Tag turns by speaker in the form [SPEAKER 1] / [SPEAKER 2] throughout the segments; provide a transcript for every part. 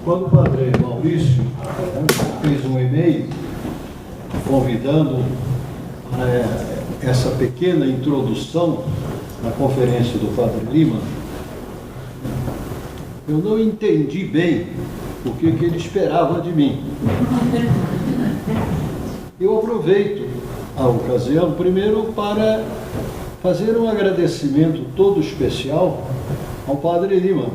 [SPEAKER 1] Quando o padre Maurício fez um e-mail convidando essa pequena introdução na conferência do padre Lima, eu não entendi bem o que ele esperava de mim. Eu aproveito a ocasião, primeiro, para fazer um agradecimento todo especial ao padre Lima,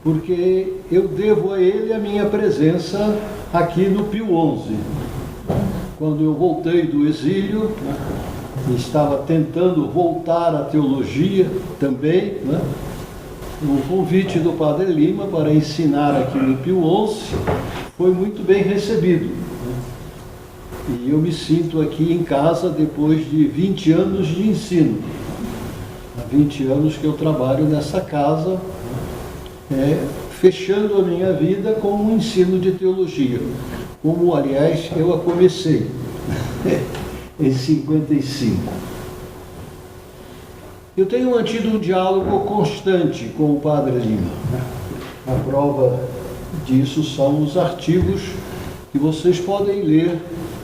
[SPEAKER 1] porque eu devo a ele a minha presença aqui no Pio XI. Quando eu voltei do exílio, estava tentando voltar à teologia também, o convite do padre Lima para ensinar aqui no Pio XI foi muito bem recebido. E eu me sinto aqui em casa depois de 20 anos de ensino. Há 20 anos que eu trabalho nessa casa, fechando a minha vida com um ensino de teologia, como, aliás, eu a comecei em 55. Eu tenho mantido um diálogo constante com o padre Lima. A prova disso são os artigos que vocês podem ler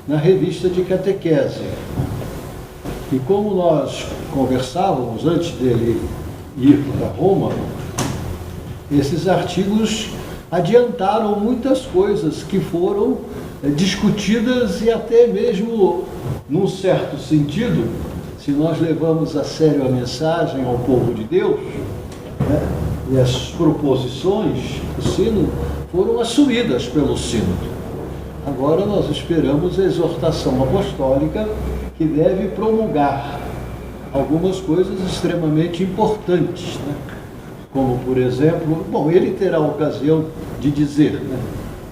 [SPEAKER 1] na revista de catequese. E como nós conversávamos antes dele ir para Roma, esses artigos adiantaram muitas coisas que foram discutidas e até mesmo, num certo sentido, se nós levamos a sério a mensagem ao povo de Deus, e as proposições do sínodo foram assumidas pelo sínodo. Agora nós esperamos a exortação apostólica, que deve promulgar algumas coisas extremamente importantes, como, por exemplo, ele terá a ocasião de dizer,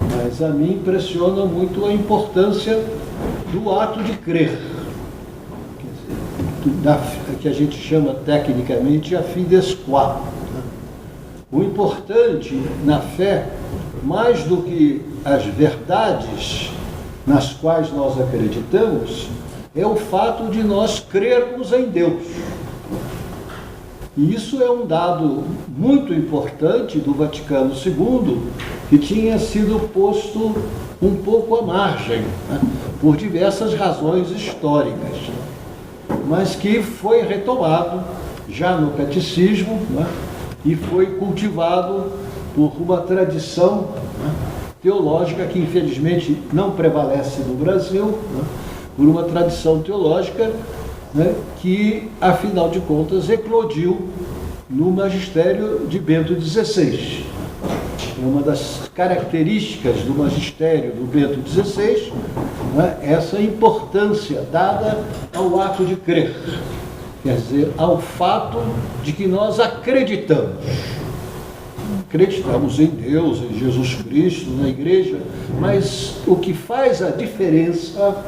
[SPEAKER 1] mas a mim impressiona muito a importância do ato de crer, que a gente chama tecnicamente a fides qua. O importante na fé, mais do que as verdades nas quais nós acreditamos, é o fato de nós crermos em Deus. E isso é um dado muito importante do Vaticano II, que tinha sido posto um pouco à margem, por diversas razões históricas, mas que foi retomado já no catecismo, e foi cultivado por uma tradição teológica que infelizmente não prevalece no Brasil, por uma tradição teológica que, afinal de contas, eclodiu no magistério de Bento XVI. É uma das características do magistério do Bento XVI, essa importância dada ao ato de crer, quer dizer, ao fato de que nós acreditamos. Acreditamos em Deus, em Jesus Cristo, na igreja, mas o que faz a diferença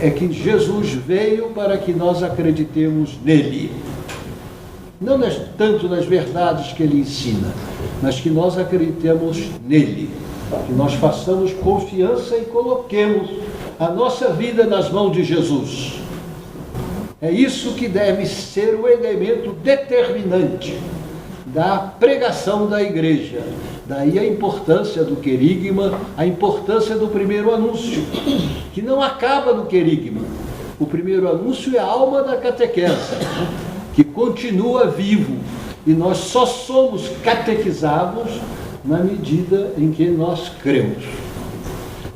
[SPEAKER 1] é que Jesus veio para que nós acreditemos nele. Não tanto nas verdades que ele ensina, mas que nós acreditemos nele, que nós façamos confiança e coloquemos a nossa vida nas mãos de Jesus. É isso que deve ser o elemento determinante da pregação da igreja. Daí a importância do querigma, a importância do primeiro anúncio, que não acaba no querigma. O primeiro anúncio é a alma da catequese, que continua vivo, e nós só somos catequizados na medida em que nós cremos.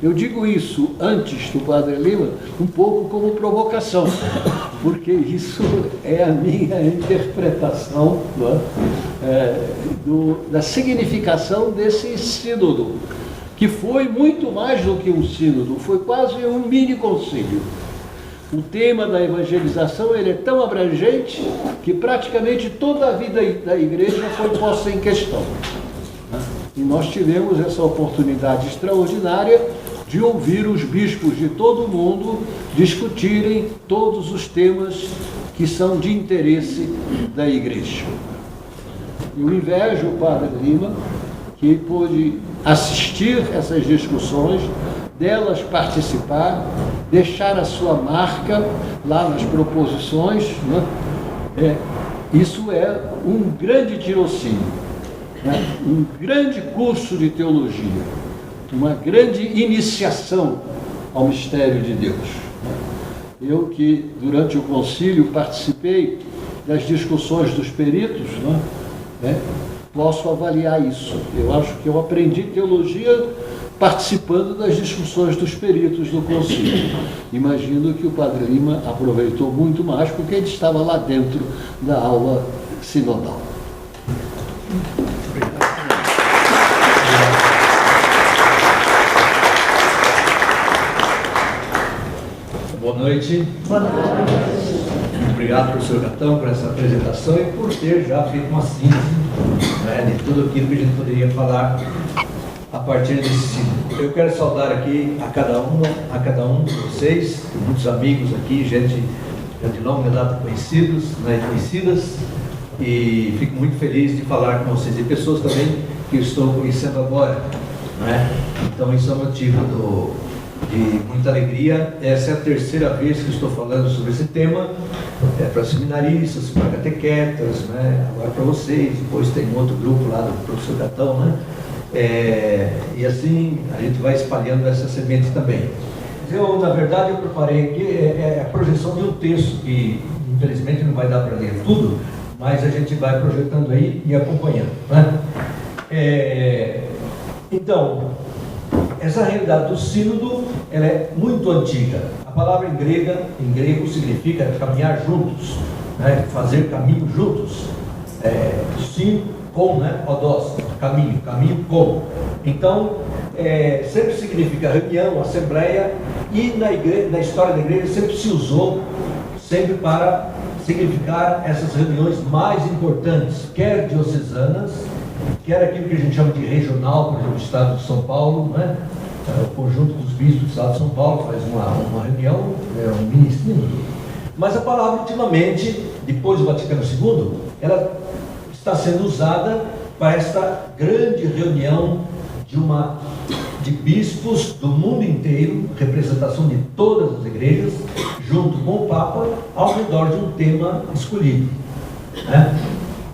[SPEAKER 1] Eu digo isso antes do padre Lima um pouco como provocação, porque isso é a minha interpretação da significação desse sínodo, que foi muito mais do que um sínodo, foi quase um mini concílio. O tema da evangelização ele é tão abrangente que praticamente toda a vida da igreja foi posta em questão. E nós tivemos essa oportunidade extraordinária de ouvir os bispos de todo o mundo discutirem todos os temas que são de interesse da igreja. Eu invejo o padre Lima, que pôde assistir essas discussões, delas participar, deixar a sua marca lá nas proposições. Isso é um grande tirocínio. um grande curso de teologia, uma grande iniciação ao mistério de Deus. Eu que durante o concílio participei das discussões dos peritos, posso avaliar isso. Eu acho que eu aprendi teologia participando das discussões dos peritos do concílio. Imagino que o Padre Lima aproveitou muito mais porque ele estava lá dentro da aula sinodal.
[SPEAKER 2] Boa noite.
[SPEAKER 3] Boa noite.
[SPEAKER 2] Obrigado, professor Catão, por essa apresentação e por ter já feito uma síntese de tudo aquilo que a gente poderia falar a partir desse símbolo. Eu quero saudar aqui a cada um de vocês, muitos amigos aqui, gente de longa data conhecidos e conhecidas, e fico muito feliz de falar com vocês, e pessoas também que eu estou conhecendo agora, Então isso é motivo de muita alegria. Essa é a terceira vez que estou falando sobre esse tema, para seminaristas, para catequetas, agora para vocês, depois tem um outro grupo lá do professor Catão, e assim a gente vai espalhando essa semente também. Na verdade, eu preparei aqui a projeção de um texto que, infelizmente, não vai dar para ler tudo, mas a gente vai projetando aí e acompanhando, Então, essa realidade do sínodo, ela é muito antiga. A palavra em grego significa caminhar juntos, fazer caminho juntos. Sim, com, odós, caminho com. Então, sempre significa reunião, assembleia, e na história da igreja sempre se usou sempre para significar essas reuniões mais importantes, quer diocesanas, quer aquilo que a gente chama de regional, por exemplo, o Estado de São Paulo, o conjunto dos bispos do Estado de São Paulo faz uma reunião, um mini sínodo. Mas a palavra, ultimamente, depois do Vaticano II, ela está sendo usada para esta grande reunião de bispos do mundo inteiro, representação de todas as igrejas, junto com o Papa, ao redor de um tema escolhido.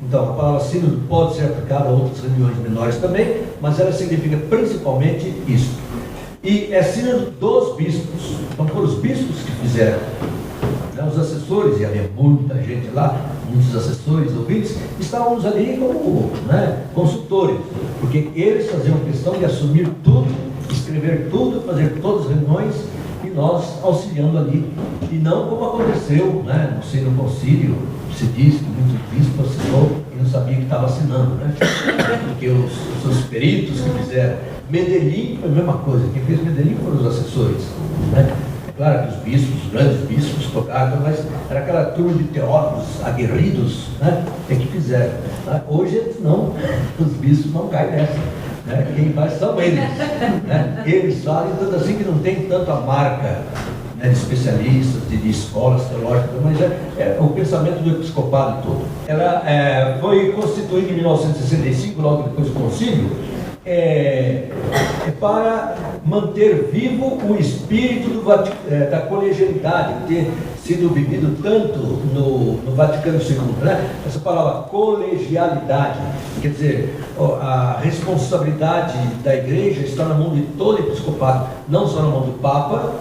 [SPEAKER 2] Então, a palavra sínodo pode ser aplicada a outras reuniões menores também, mas ela significa principalmente isso. E é sínodo dos bispos. Então, foram os bispos que fizeram. Os assessores, e havia muita gente lá, muitos assessores, ouvintes, estávamos ali como consultores, porque eles faziam questão de assumir tudo, escrever tudo, fazer todas as reuniões, e nós auxiliando ali. E não como aconteceu, no sino concílio, se diz que muitos bispos assinou e não sabia que estava assinando, porque os peritos que fizeram. Medellín foi a mesma coisa, quem fez Medellín foram os assessores, Claro que os bispos, os grandes bispos tocaram, mas era aquela turma de teólogos aguerridos que fizeram. Hoje não, os bispos não caem nessa. Quem faz são eles. Eles fazem tanto assim que não tem tanto a marca de especialistas, de escolas teológicas, mas é o pensamento do episcopado todo. Ela foi constituída em 1965, logo depois do concílio, para manter vivo o espírito da colegialidade, ter sido vivido tanto no Vaticano II. Essa palavra colegialidade, quer dizer, a responsabilidade da igreja está na mão de todo episcopado, não só na mão do Papa,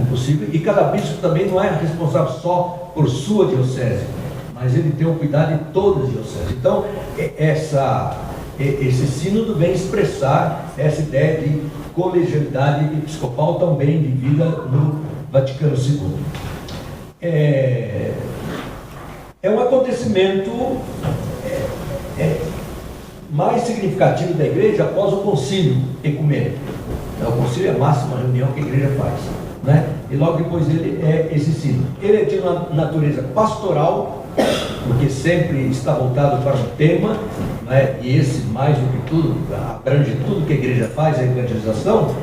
[SPEAKER 2] impossível, e cada bispo também não é responsável só por sua diocese, mas ele tem o cuidado de todas as dioceses. Então, esse sínodo vem expressar essa ideia de colegialidade episcopal também vivida no Vaticano II. É um acontecimento mais significativo da igreja após o concílio ecumênico. O concílio é a máxima reunião que a igreja faz, e logo depois dele é esse sínodo. Ele é de uma natureza pastoral, porque sempre está voltado para um tema, e esse, mais do que tudo, abrange tudo que a igreja faz, a evangelização,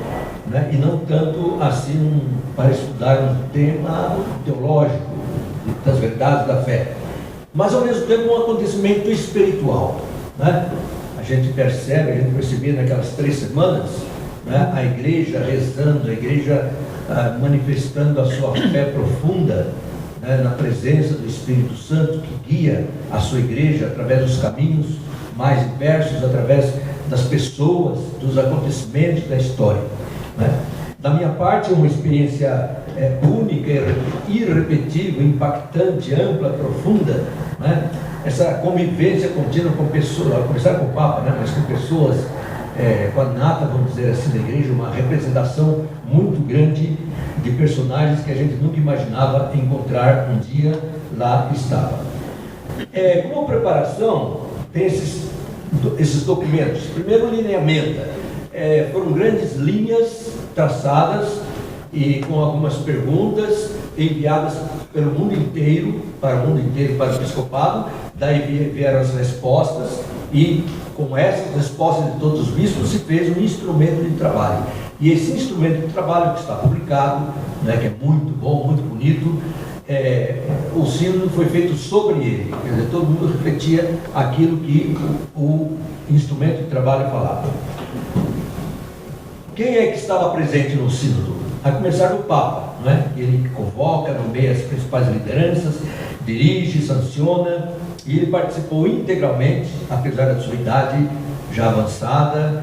[SPEAKER 2] e não tanto assim para estudar um tema teológico das verdades da fé, mas ao mesmo tempo um acontecimento espiritual. A gente percebia naquelas 3 semanas, a igreja rezando, a igreja manifestando a sua fé profunda, na presença do Espírito Santo que guia a sua igreja através dos caminhos mais diversos, através das pessoas, dos acontecimentos da história, né? Da minha parte, é uma experiência única, irrepetível, impactante, ampla, profunda, né? Essa convivência contínua com pessoas, a começar com o Papa, né? Mas com pessoas, com a nata, vamos dizer assim, da igreja, uma representação muito grande de personagens que a gente nunca imaginava encontrar um dia lá estava. Como preparação, tem esses documentos. Primeiro, lineamento. Foram grandes linhas traçadas e com algumas perguntas enviadas pelo mundo inteiro, para o episcopado. Daí vieram as respostas e com essas respostas de todos os bispos se fez um instrumento de trabalho. E esse instrumento de trabalho que está publicado, né, que é muito bom, muito bonito, o sínodo foi feito sobre ele, quer dizer, todo mundo refletia aquilo que o instrumento de trabalho falava. Quem é que estava presente no sínodo? A começar do Papa, não é? Ele convoca, nomeia as principais lideranças, dirige, sanciona, e ele participou integralmente, apesar da sua idade já avançada,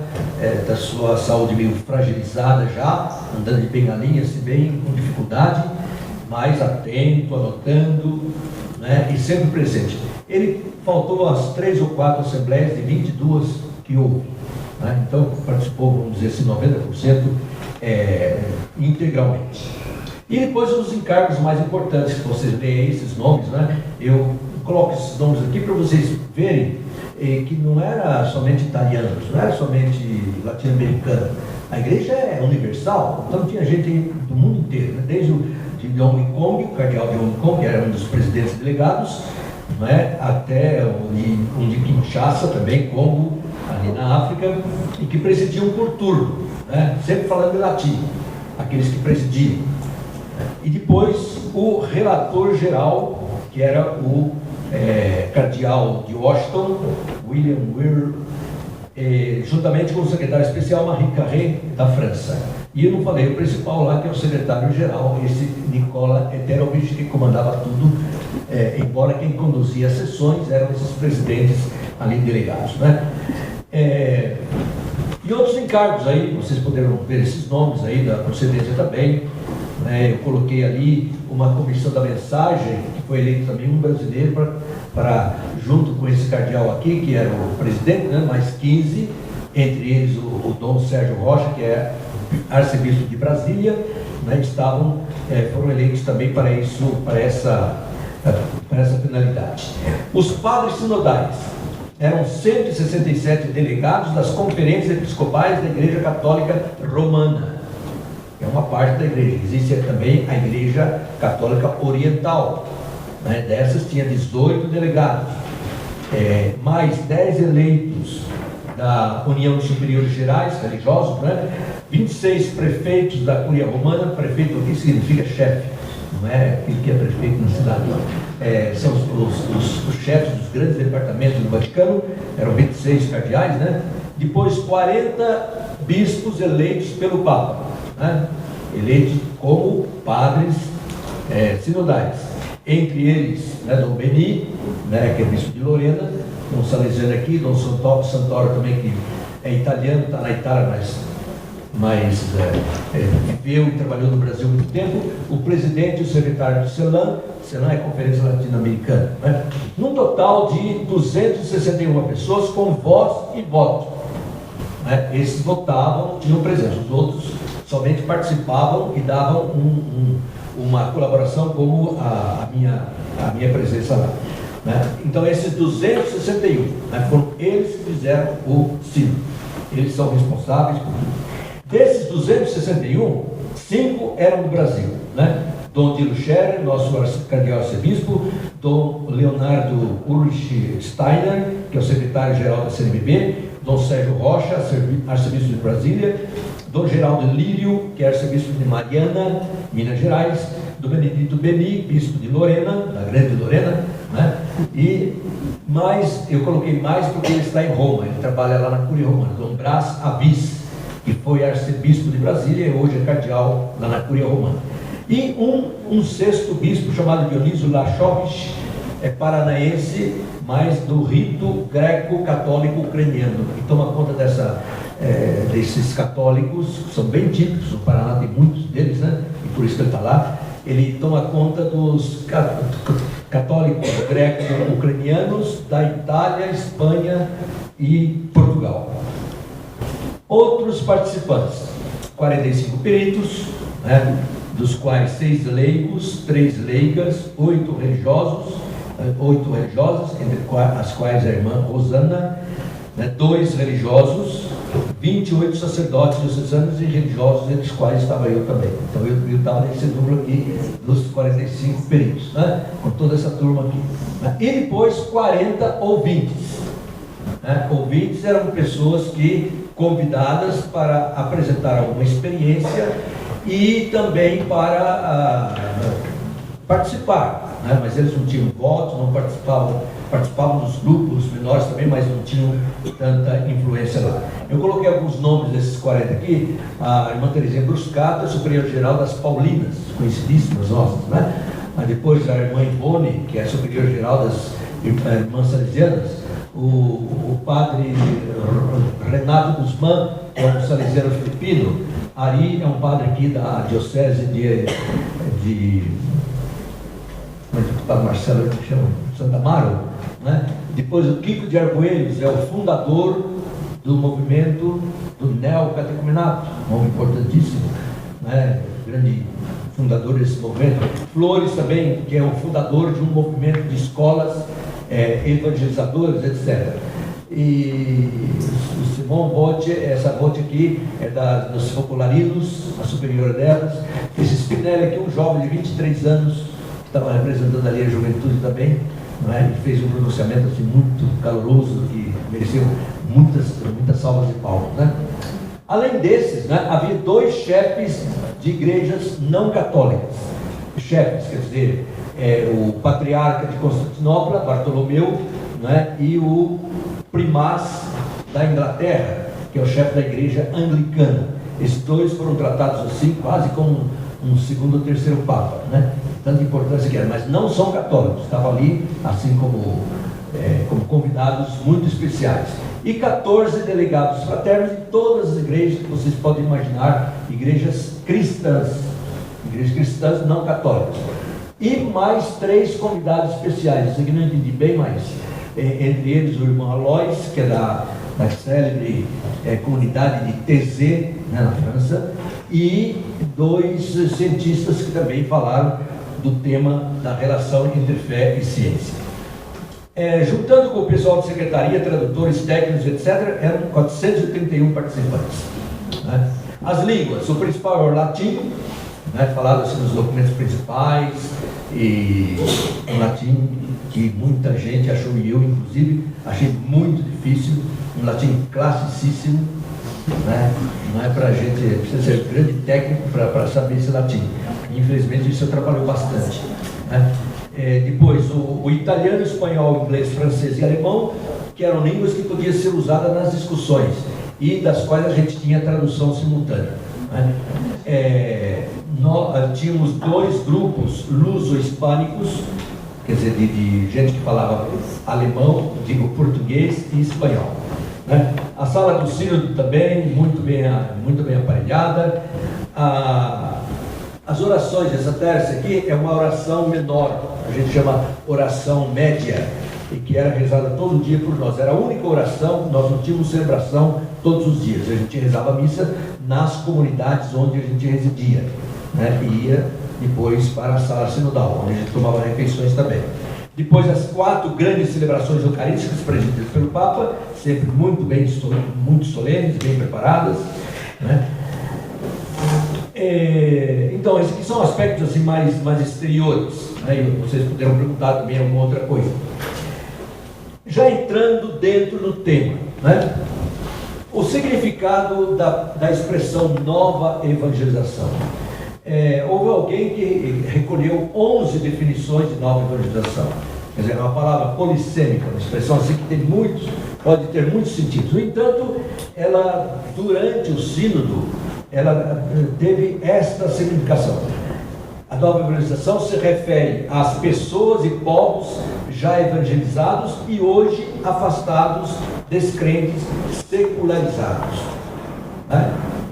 [SPEAKER 2] da sua saúde meio fragilizada já, andando de bengalinha, se bem com dificuldade, mas atento, anotando, né? E sempre presente. Ele faltou às 3 ou 4 assembleias de 22 que houve, né? Então participou, vamos dizer assim, 90% integralmente. E depois os encargos mais importantes, que vocês leem esses nomes, né? Eu coloco esses nomes aqui para vocês verem que não era somente italianos, não era somente latino-americano. A igreja é universal, então tinha gente do mundo inteiro, né? Desde o de Hong Kong, o cardeal de Hong Kong, que era um dos presidentes delegados, não é? Até um de Kinshasa também, Congo, ali na África, e que presidiam por turno, né? Sempre falando em latim, aqueles que presidiam. E depois o relator geral, que era o cardeal de Washington, William Weir, juntamente com o secretário especial Marie Carré, da França. E eu não falei o principal lá, que é o secretário-geral, esse Nicola Eterovich, que comandava tudo, embora quem conduzia as sessões eram esses presidentes ali delegados, né? E outros encargos aí, vocês poderam ver esses nomes aí da procedência também, né? Eu coloquei ali uma comissão da mensagem, que foi eleito também um brasileiro para junto com esse cardeal aqui, que era o presidente, né? Mais 15, entre eles o Dom Sérgio Rocha, que é arcebispo de Brasília, né? Foram eleitos também para isso, para essa finalidade. Os padres sinodais eram 167 delegados das conferências episcopais da Igreja Católica Romana, que é uma parte da igreja. Existe também a Igreja Católica Oriental, né? Dessas tinha 18 delegados, mais 10 eleitos da União dos Superiores Gerais Religiosos, né? 26 prefeitos da Curia Romana. Prefeito aqui significa chefe, não é aquele que é prefeito na cidade, não. São os chefes dos grandes departamentos do Vaticano, eram 26 cardeais, né? Depois 40 bispos eleitos pelo Papa, né? Eleitos como padres sinodais. Entre eles, né, Dom Beni, né, que é bispo de Lorena, Dom Salesiano aqui, Dom Santoro também, que é italiano, está na Itália, mas viveu e trabalhou no Brasil há muito tempo. O presidente e o secretário do CELAM é a Conferência Latino-Americana, né? Num total de 261 pessoas com voz e voto, né? Esses votavam, tinham presença, os outros somente participavam e davam uma colaboração, como a minha presença lá, né? Então esses 261, né, foram eles que fizeram o sínodo, eles são responsáveis por tudo. Desses 261, 5 eram do Brasil, né? Dom Dilo Scherer, nosso cardeal arcebispo, Dom Leonardo Ulrich Steiner, que é o secretário-geral da CNBB, Dom Sérgio Rocha, arcebispo de Brasília, Dom Geraldo Lírio, que é arcebispo de Mariana, Minas Gerais, Dom Benedito Beni, bispo de Lorena, da Grande Lorena, né? E mais, eu coloquei mais porque ele está em Roma, ele trabalha lá na Curia Romana, Dom Brás Avis, que foi arcebispo de Brasília e hoje é cardeal lá na Curia Romana. E um sexto bispo chamado Dionísio Lachorich, é paranaense, mas do rito greco-católico ucraniano, que toma conta desses católicos, que são bem típicos, no Paraná tem muitos deles, né? E por isso que ele está lá. Ele toma conta dos católicos greco-ucranianos da Itália, Espanha e Portugal. Outros participantes, 45 peritos, né? Dos quais 6 leigos, 3 leigas, 8 religiosas, entre as quais a irmã Rosana, né? 2 religiosos, 28 sacerdotes diocesanos e religiosos, entre os quais estava eu também. Então eu estava nesse número aqui dos 45 peritos, né? Com toda essa turma aqui. Né? E depois 40 ouvintes. Né? Ouvintes eram pessoas convidadas para apresentar alguma experiência e também para participar, né? Mas eles não tinham voto, não participavam dos grupos menores também, mas não tinham tanta influência lá. Eu coloquei alguns nomes desses 40 aqui. A irmã Terezinha Bruscato, superior-geral das Paulinas, conhecidíssimas nossas, né? Depois a irmã Ivone, que é superior-geral das irmãs salesianas. O padre Renato Guzmán, que é um salesiano filipino. Ari é um padre aqui da diocese de como é que o padre Marcelo chama? Santa Amaro, né? Depois o Kiko de Argoeiros é o fundador do movimento do neocatecumenato, um nome importantíssimo, né? Grande fundador desse movimento. Flores também, que é o fundador de um movimento de escolas evangelizadoras, etc. E o Simão Bote, essa Bote aqui é dos Popularinos, a superior delas. Esse Spinelli aqui, um jovem de 23 anos, que estava representando ali a juventude também, não é? E fez um pronunciamento assim, muito caloroso, que mereceu muitas salvas de palmas, né? Além desses, né, havia 2 chefes de igrejas não católicas. Chefes, quer dizer, o patriarca de Constantinopla, Bartolomeu, né, e o primaz da Inglaterra, que é o chefe da igreja anglicana. Esses 2 foram tratados assim, quase como um segundo ou terceiro papa, né? Tanta importância que era, mas não são católicos, estavam ali assim como convidados muito especiais. E 14 delegados fraternos de todas as igrejas que vocês podem imaginar, igrejas cristãs não católicas. E mais 3 convidados especiais, isso aqui não entendi bem, mas entre eles o irmão Alois, que é da célebre comunidade de Thésée, né, na França, e 2 cientistas que também falaram do tema da relação entre fé e ciência. Juntando com o pessoal de secretaria, tradutores, técnicos, etc., eram 431 participantes. Né? As línguas, o principal é o latim, né, falado assim nos documentos principais, e um latim que muita gente achou, e eu inclusive achei muito difícil, um latim classicíssimo, né? Não é para a gente, precisa ser grande técnico para saber esse latim. Infelizmente isso atrapalhou bastante, né? Depois o italiano, espanhol, inglês, francês e alemão, que eram línguas que podiam ser usadas nas discussões e das quais a gente tinha tradução simultânea, né? Nós tínhamos 2 grupos luso-hispânicos, quer dizer, de gente que falava alemão, português e espanhol, né? A sala do sínodo também, muito bem aparelhada. As orações, essa terça aqui é uma oração menor, a gente chama oração média, e que era rezada todo dia por nós. Era a única oração, nós não tínhamos celebração todos os dias, a gente rezava a missa nas comunidades onde a gente residia, né? E ia depois para a sala sinodal, onde a gente tomava refeições também. Depois as 4 grandes celebrações eucarísticas presididas pelo Papa, sempre muito solenes, bem preparadas, né? Então, esses aqui são aspectos assim, mais exteriores, né? E vocês puderam perguntar também alguma outra coisa. Já entrando dentro do tema, né? O significado da expressão nova evangelização. Houve alguém que recolheu 11 definições de nova evangelização. Quer dizer, é uma palavra polissêmica, uma expressão assim que pode ter muitos sentidos. No entanto, ela, durante o sínodo, ela teve esta significação. A nova evangelização se refere às pessoas e povos já evangelizados e hoje afastados, descrentes, secularizados.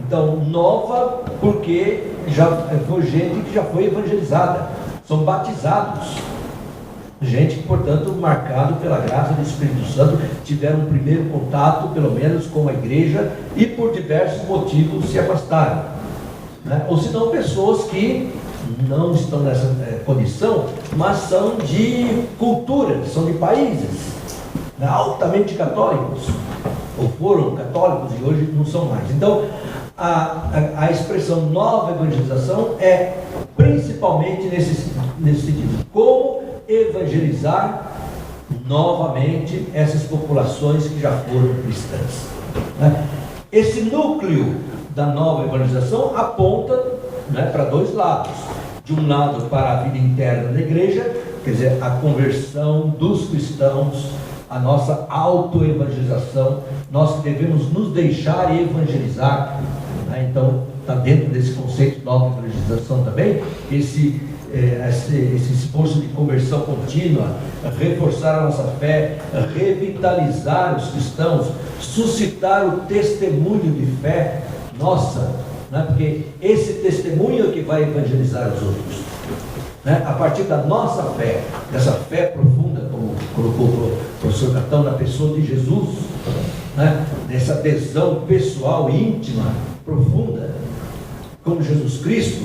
[SPEAKER 2] Então, nova porque já foi gente que já foi evangelizada, são batizados, gente que, portanto, marcado pela graça do Espírito Santo, tiveram um primeiro contato, pelo menos, com a igreja e por diversos motivos se afastaram, ou se não, pessoas que não estão nessa condição, mas são de culturas, são de países altamente católicos, ou foram católicos e hoje não são mais. Então, a expressão nova evangelização é principalmente nesse sentido: como evangelizar novamente essas populações que já foram cristãs. Esse núcleo da nova evangelização aponta para dois lados. De um lado, para a vida interna da igreja, quer dizer, a conversão dos cristãos, a nossa autoevangelização, nós devemos nos deixar evangelizar. Então, está dentro desse conceito de nova evangelização também, esse esforço de conversão contínua, reforçar a nossa fé, revitalizar os cristãos, suscitar o testemunho de fé nossa, porque esse testemunho é que vai evangelizar os outros. A partir da nossa fé, dessa fé profunda, como colocou o professor Catão, na pessoa de Jesus, dessa adesão pessoal, íntima, profunda, como Jesus Cristo,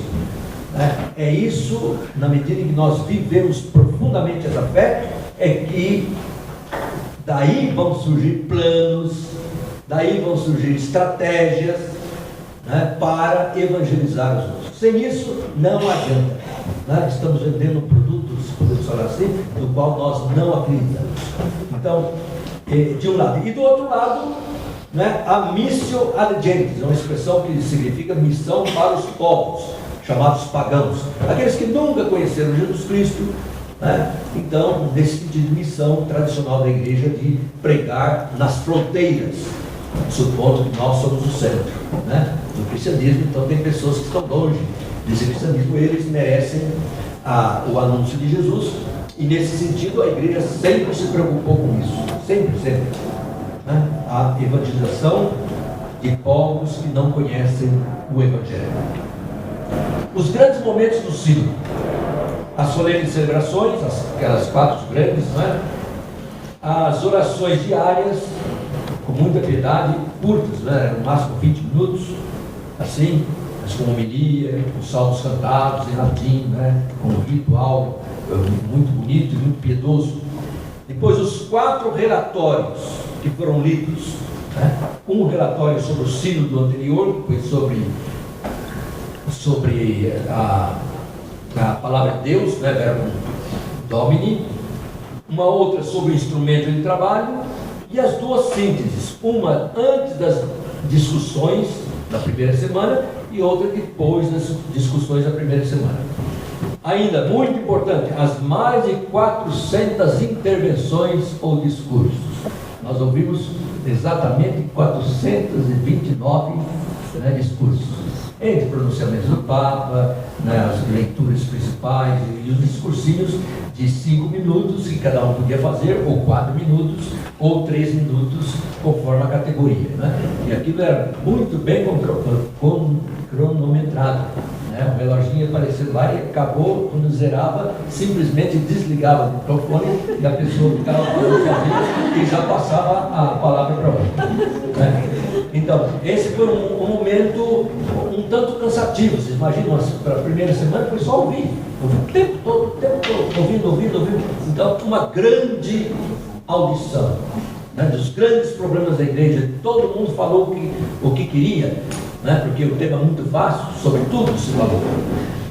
[SPEAKER 2] é isso, na medida em que nós vivemos profundamente essa fé, é que daí vão surgir planos, daí vão surgir estratégias para evangelizar os outros. Sem isso, não adianta. Estamos vendendo produtos, podemos falar assim, do qual nós não acreditamos. Então, de um lado. E do outro lado, a missio ad gentes, é uma expressão que significa missão para os povos, chamados pagãos, aqueles que nunca conheceram Jesus Cristo. Então, nesse sentido de missão tradicional da igreja, de pregar nas fronteiras, supondo que nós somos o centro do cristianismo. Então, tem pessoas que estão longe desse cristianismo, eles merecem o anúncio de Jesus, e nesse sentido a igreja sempre se preocupou com isso, sempre. A evangelização de povos que não conhecem o Evangelho. Os grandes momentos do sínodo, as solenes celebrações, aquelas 4 grandes, as orações diárias, com muita piedade, curtas, no máximo 20 minutos, assim, mas com homilia, com salmos cantados em latim, com um ritual muito bonito e muito piedoso. Depois, os 4 relatórios que foram lidos, um relatório sobre o sínodo anterior, que foi sobre a palavra de Deus, verbo Domini, uma outra sobre o instrumento de trabalho, e as 2 sínteses, uma antes das discussões da primeira semana e outra depois das discussões da primeira semana. Ainda, muito importante, as mais de 400 intervenções ou discursos. Nós ouvimos exatamente 429 discursos, entre pronunciamentos do Papa, as leituras principais e os discursinhos de 5 minutos, que cada um podia fazer, ou 4 minutos, ou 3 minutos, conforme a categoria. E aquilo era muito bem cronometrado. O reloginho apareceu lá e acabou, quando zerava, simplesmente desligava o microfone e a pessoa ficava falando sozinha e já passava a palavra para outra. Então, esse foi um momento um tanto cansativo. Vocês imaginam, para a primeira semana foi só ouvir, o tempo todo, ouvindo. Então, uma grande audição, dos grandes problemas da igreja. Todo mundo falou o que queria, porque o tema é muito vasto, sobre tudo se falou.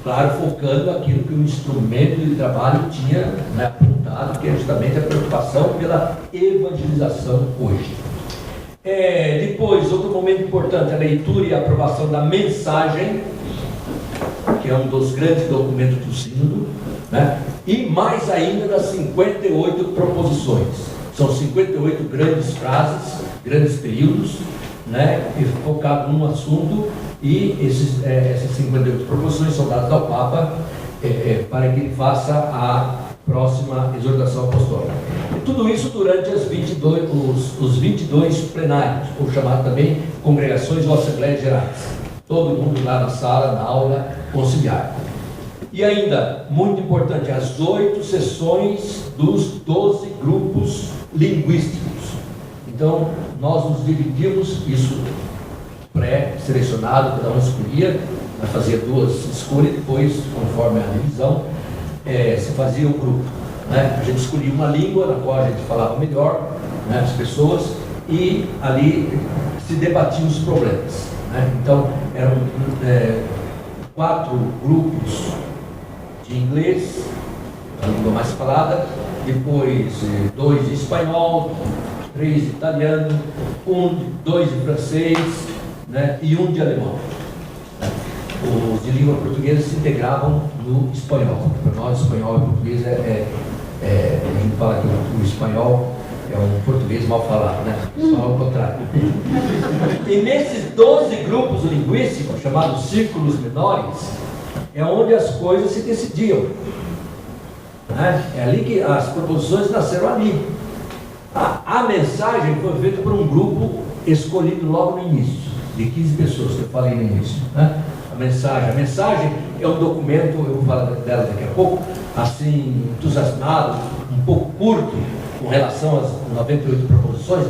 [SPEAKER 2] Claro, focando aquilo que o instrumento de trabalho tinha apontado, que é justamente a preocupação pela evangelização hoje. Depois, outro momento importante, a leitura e a aprovação da mensagem, que é um dos grandes documentos do sínodo, e mais ainda das 58 proposições. São 58 grandes frases, grandes períodos, focado num assunto, e essas 58 proposições são dadas ao Papa, para que ele faça a próxima exortação apostólica. E tudo isso durante os 22 plenários, ou chamado também congregações ou assembleias gerais. Todo mundo lá na sala, na aula conciliar. E ainda, muito importante, as 8 sessões dos 12 grupos linguísticos. Então, nós nos dividimos, isso pré-selecionado, cada um escolhia, fazia 2 escolhas, depois, conforme a divisão, se fazia o grupo. A gente escolhia uma língua na qual a gente falava melhor, as pessoas, e ali se debatiam os problemas. Então, eram 4 grupos de inglês, a língua mais falada, depois 2 de espanhol, 3 de italiano, 2 de francês, e 1 de alemão. Os de língua portuguesa se integravam no espanhol. Para nós, espanhol e português a gente fala que o espanhol é um português mal falado, O espanhol é o contrário. E nesses 12 grupos linguísticos, chamados círculos menores, é onde as coisas se decidiam. É ali que as proposições nasceram ali. A mensagem foi feita por um grupo escolhido logo no início, de 15 pessoas que eu falei no início. A mensagem é um documento, eu vou falar dela daqui a pouco, assim, entusiasmado, um pouco curto com relação às 98 proposições,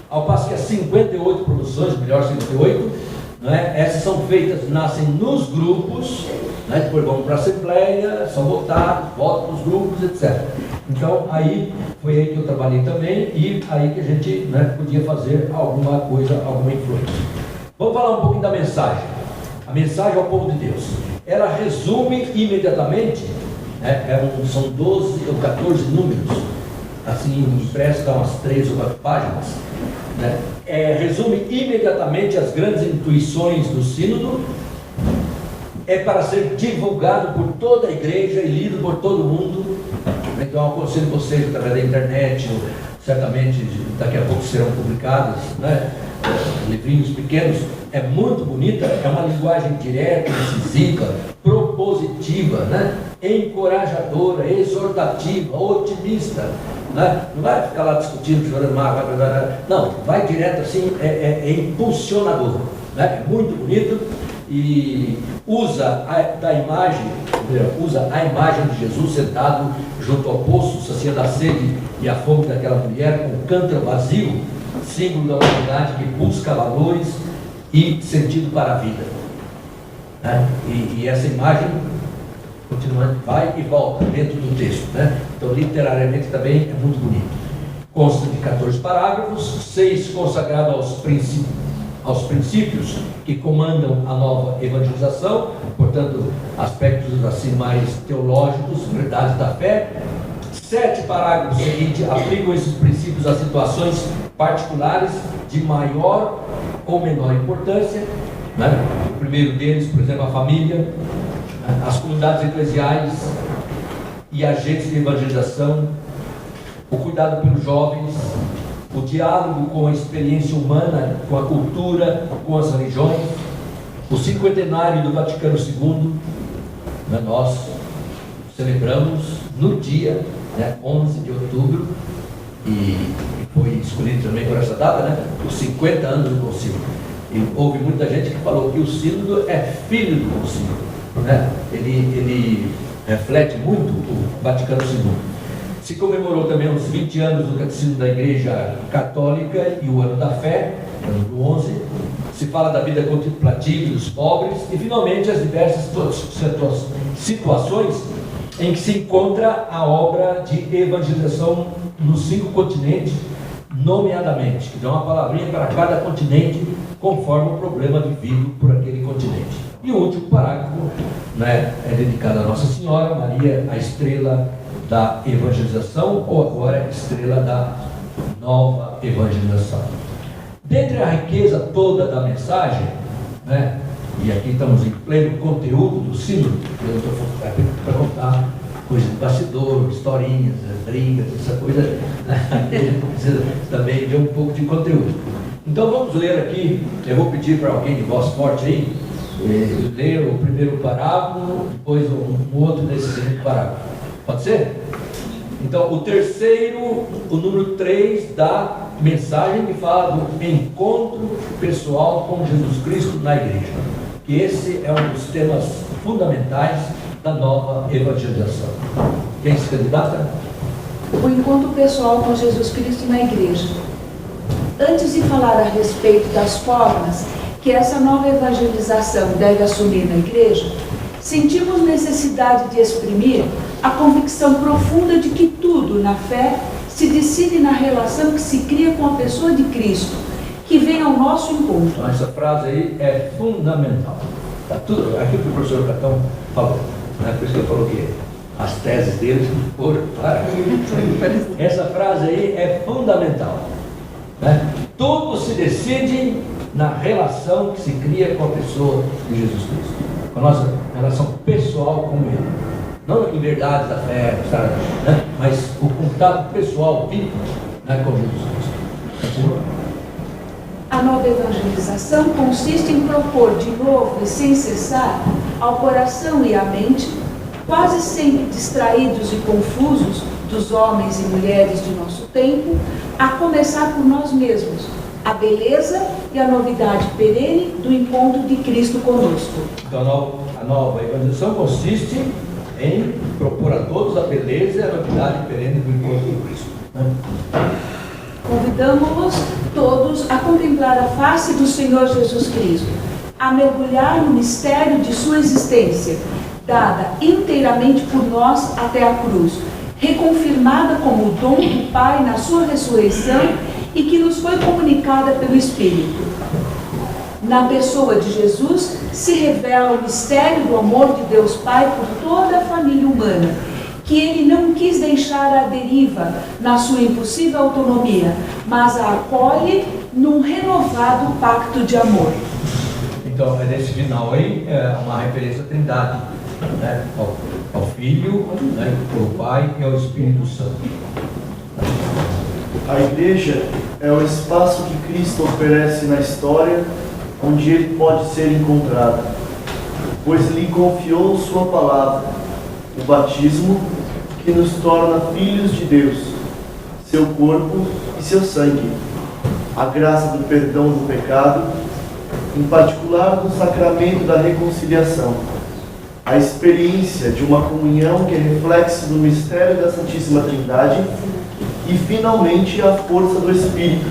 [SPEAKER 2] ao passo que as 58 proposições, melhor 58, essas são feitas, nascem nos grupos, depois vão para a assembleia, são votados, votam nos grupos, etc. Então, foi aí que eu trabalhei também, e aí que a gente podia fazer alguma coisa, alguma influência. Vamos falar um pouquinho da mensagem. A mensagem ao povo de Deus. Ela resume imediatamente, são 12 ou 14 números, assim, impresso, dá umas 3 ou 4 páginas, resume imediatamente as grandes intuições do sínodo, é para ser divulgado por toda a igreja e lido por todo mundo. Então, eu aconselho vocês, através da internet, ou certamente daqui a pouco serão publicados, livrinhos pequenos. É muito bonita, é uma linguagem direta, incisiva, propositiva, encorajadora, exortativa, otimista. Não vai ficar lá discutindo, chorando, não, vai direto assim, é impulsionador, é muito bonito. E usa a imagem de Jesus sentado junto ao poço, saciando a sede e a fome daquela mulher, com o cântaro vazio, símbolo da humanidade que busca valores e sentido para a vida. E essa imagem, continuando, vai e volta dentro do texto. Então, literariamente também é muito bonito. Consta de 14 parágrafos, 6 consagrados aos princípios que comandam a nova evangelização, portanto, aspectos assim mais teológicos, verdades da fé. 7 parágrafos seguintes aplicam esses princípios a situações particulares de maior ou menor importância. O primeiro deles, por exemplo, a família, as comunidades eclesiais e agentes de evangelização, o cuidado pelos jovens, o diálogo com a experiência humana, com a cultura, com as religiões, o 50º do Vaticano II, nós celebramos no dia 11 de outubro, e foi escolhido também por essa data, os 50 anos do concílio. E houve muita gente que falou que o sínodo é filho do concílio, ele reflete muito o Vaticano II. Se comemorou também os 20 anos do Catecismo da Igreja Católica e o Ano da Fé, ano do 11. Se fala da vida contemplativa dos pobres e, finalmente, as diversas situações em que se encontra a obra de evangelização nos 5 continentes, nomeadamente, que dá uma palavrinha para cada continente, conforme o problema vivido por aquele continente. E o último parágrafo é dedicado a Nossa Senhora, Maria, a estrela da evangelização, ou agora estrela da nova evangelização. Dentre a riqueza toda da mensagem, e aqui estamos em pleno conteúdo do sínodo, eu estou para contar coisas de bastidor, historinhas, brigas, essa coisa, a gente precisa também ver um pouco de conteúdo. Então vamos ler aqui, eu vou pedir para alguém de voz forte aí, ler o primeiro parágrafo, depois um outro nesse segundo parágrafo. Pode ser? Então, o terceiro, o número 3 da mensagem que fala do encontro pessoal com Jesus Cristo na igreja. Que esse é um dos temas fundamentais da nova evangelização. Quem se candidata?
[SPEAKER 3] O encontro pessoal com Jesus Cristo na igreja. Antes de falar a respeito das formas que essa nova evangelização deve assumir na igreja, sentimos necessidade de exprimir a convicção profunda de que tudo na fé se decide na relação que se cria com a pessoa de Cristo, que vem ao nosso encontro.
[SPEAKER 2] Então, essa frase aí é fundamental. Tá tudo aquilo que o professor Catão falou, né? Por isso que ele falou que as teses dele foram para. Essa frase aí é fundamental, né? Tudo se decide na relação que se cria com a pessoa de Jesus Cristo, com a nossa relação pessoal com Ele, não em verdade da fé, né? Mas o contato pessoal, vínculo, né, com Jesus Cristo. Continua.
[SPEAKER 3] A nova evangelização consiste em propor de novo e sem cessar ao coração e à mente, quase sempre distraídos e confusos dos homens e mulheres de nosso tempo, a começar por nós mesmos, a beleza e a novidade perene do encontro de Cristo conosco.
[SPEAKER 2] Então, a nova evangelização consiste em propor a todos a beleza e a novidade perene do encontro de Cristo, né?
[SPEAKER 3] Convidamos-los todos a contemplar a face do Senhor Jesus Cristo, a mergulhar no mistério de sua existência, dada inteiramente por nós até a cruz, reconfirmada como o dom do Pai na sua ressurreição e que nos foi comunicada pelo Espírito. Na pessoa de Jesus se revela o mistério do amor de Deus Pai por toda a família humana, que Ele não quis deixar à deriva na sua impossível autonomia, mas a acolhe num renovado pacto de amor.
[SPEAKER 2] Então, nesse final aí, é uma referência à Trindade, né? Ao Filho, né? Ao Pai e ao Espírito Santo.
[SPEAKER 4] A igreja é o espaço que Cristo oferece na história, onde Ele pode ser encontrado, pois lhe confiou sua palavra, o batismo, que nos torna filhos de Deus, seu corpo e seu sangue, a graça do perdão do pecado, em particular do sacramento da reconciliação, a experiência de uma comunhão que é reflexo do mistério da Santíssima Trindade e, finalmente, a força do Espírito,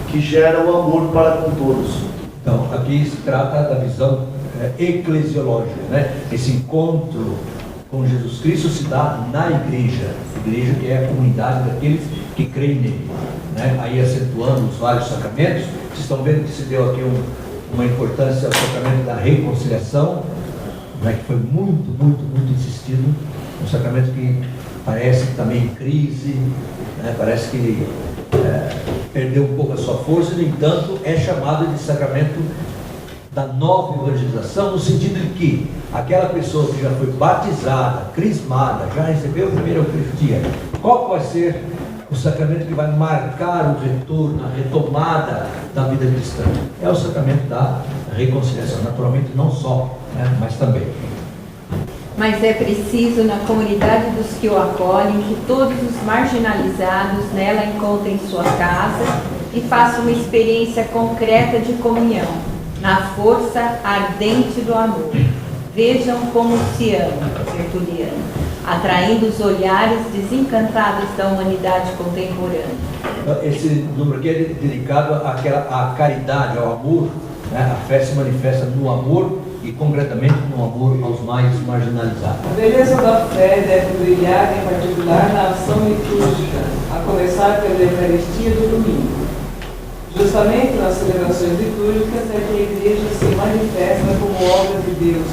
[SPEAKER 4] que gera o amor para com todos.
[SPEAKER 2] Então, aqui se trata da visão eclesiológica, né? Esse encontro com Jesus Cristo se dá na igreja que é a comunidade daqueles que creem nele, né? Aí acentuando os vários sacramentos, vocês estão vendo que se deu aqui uma importância ao sacramento da reconciliação, né? Que foi muito insistido, um sacramento que parece também em crise, né? Parece que perdeu um pouco a sua força, no entanto é chamado de sacramento da nova evangelização, no sentido de que aquela pessoa que já foi batizada, crismada, já recebeu a primeira Eucaristia, qual vai ser o sacramento que vai marcar o retorno, a retomada da vida cristã? É o sacramento da reconciliação, naturalmente não só, né, mas também.
[SPEAKER 5] Mas é preciso, na comunidade dos que o acolhem, que todos os marginalizados nela encontrem sua casa e façam uma experiência concreta de comunhão, na força ardente do amor. Vejam como se ama, Tertuliano, atraindo os olhares desencantados da humanidade contemporânea.
[SPEAKER 2] Esse número aqui é dedicado à caridade, ao amor, né? A fé se manifesta no amor e concretamente no amor aos mais marginalizados.
[SPEAKER 6] A beleza da fé deve brilhar em particular na ação litúrgica, a começar pela Eucaristia do domingo. Justamente nas celebrações litúrgicas é que a igreja se manifesta como obra de Deus,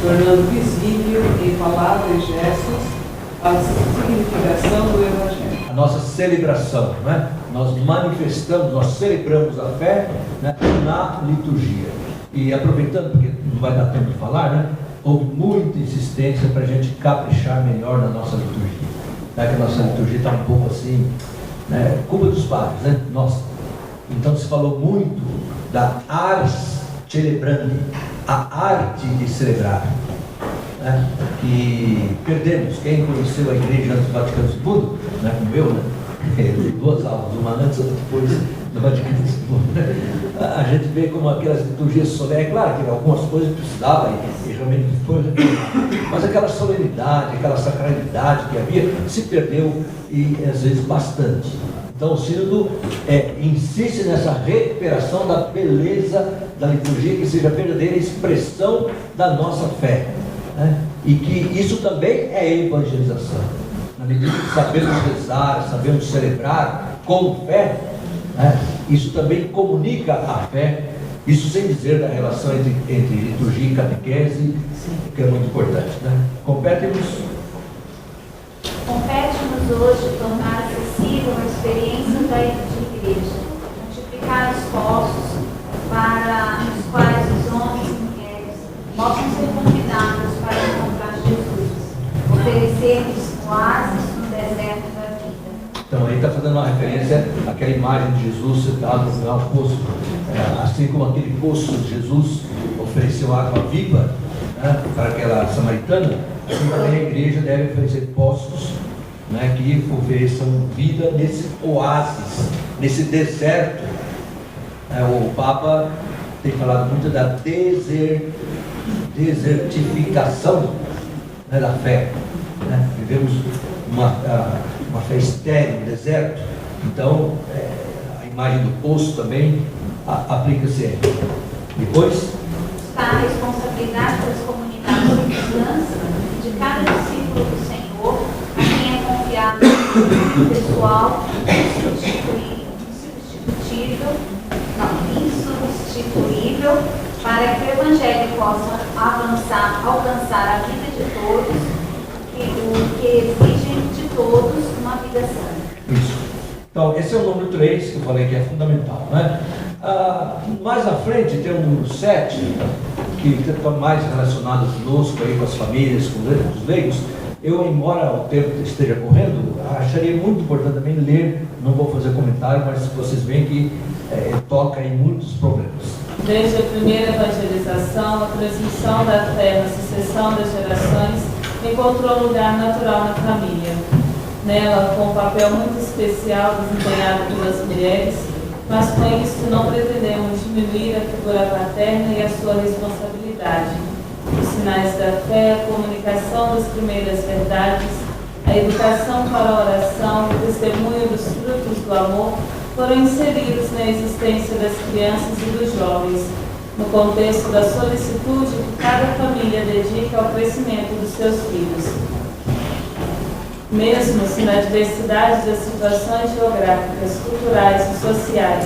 [SPEAKER 6] tornando visível em palavras e gestos a significação do Evangelho.
[SPEAKER 2] A nossa celebração, né? Nós manifestamos, nós celebramos a fé, né, na liturgia. E aproveitando, porque não vai dar tempo de falar, né? Houve muita insistência para a gente caprichar melhor na nossa liturgia. Né? Que a nossa liturgia está um pouco assim, né? Culpa dos padres, né? Nossa. Então se falou muito da ars celebrandi, a arte de celebrar, né? E perdemos. Quem conheceu a igreja antes do Vaticano II, né, como eu, né? Tem 2 aulas, uma antes e outra depois do Vaticano II, né? A gente vê como aquelas liturgias solenes, claro que algumas coisas precisavam e realmente foi, mas aquela solenidade, aquela sacralidade que havia se perdeu e às vezes bastante. Então o sínodo insiste nessa recuperação da beleza da liturgia, que seja a verdadeira expressão da nossa fé, né? E que isso também é evangelização. Na medida que sabemos rezar, sabemos celebrar com fé, né? Isso também comunica a fé, isso sem dizer da relação entre liturgia e catequese, que é muito importante, né? Compete-nos
[SPEAKER 7] hoje tornar acessível a experiência da igreja, multiplicar esforços para os quais os homens e mulheres possam ser convidados para encontrar Jesus, oferecer-lhes oásis no deserto da vida.
[SPEAKER 2] Então aí está fazendo uma referência àquela imagem de Jesus sentado no final do poço, assim como aquele poço de Jesus ofereceu água viva, né, para aquela samaritana, assim também a igreja deve oferecer poços, né, que ofereçam vida nesse oásis, nesse deserto. O Papa tem falado muito da desertificação, né, da fé, né? Vivemos uma fé estéril, um deserto. Então a imagem do poço também aplica-se a ele. Depois
[SPEAKER 7] está a responsabilidade das comunidades cristãs de cada discípulo do Senhor, a quem é confiado o pessoal insubstituível, para que o Evangelho possa alcançar a vida de todos, que exigem de todos uma vida santa.
[SPEAKER 2] Isso. Então, esse é o número 3 que eu falei que é fundamental, né? Mais à frente tem o número 7, que está mais relacionado conosco, aí, com as famílias, com os leigos. Eu, embora o tempo esteja correndo, acharia muito importante também ler, não vou fazer comentário, mas vocês veem que toca em muitos problemas.
[SPEAKER 6] Desde a primeira evangelização, a transmissão da fé, a sucessão das gerações, encontrou lugar natural na família. Nela, com um papel muito especial desempenhado pelas mulheres, mas com isso não pretendemos diminuir a figura paterna e a sua responsabilidade. Os sinais da fé, a comunicação das primeiras verdades, a educação para a oração, o testemunho dos frutos do amor, foram inseridos na existência das crianças e dos jovens, no contexto da solicitude que cada família dedica ao crescimento dos seus filhos. Mesmo se na diversidade das situações geográficas, culturais e sociais,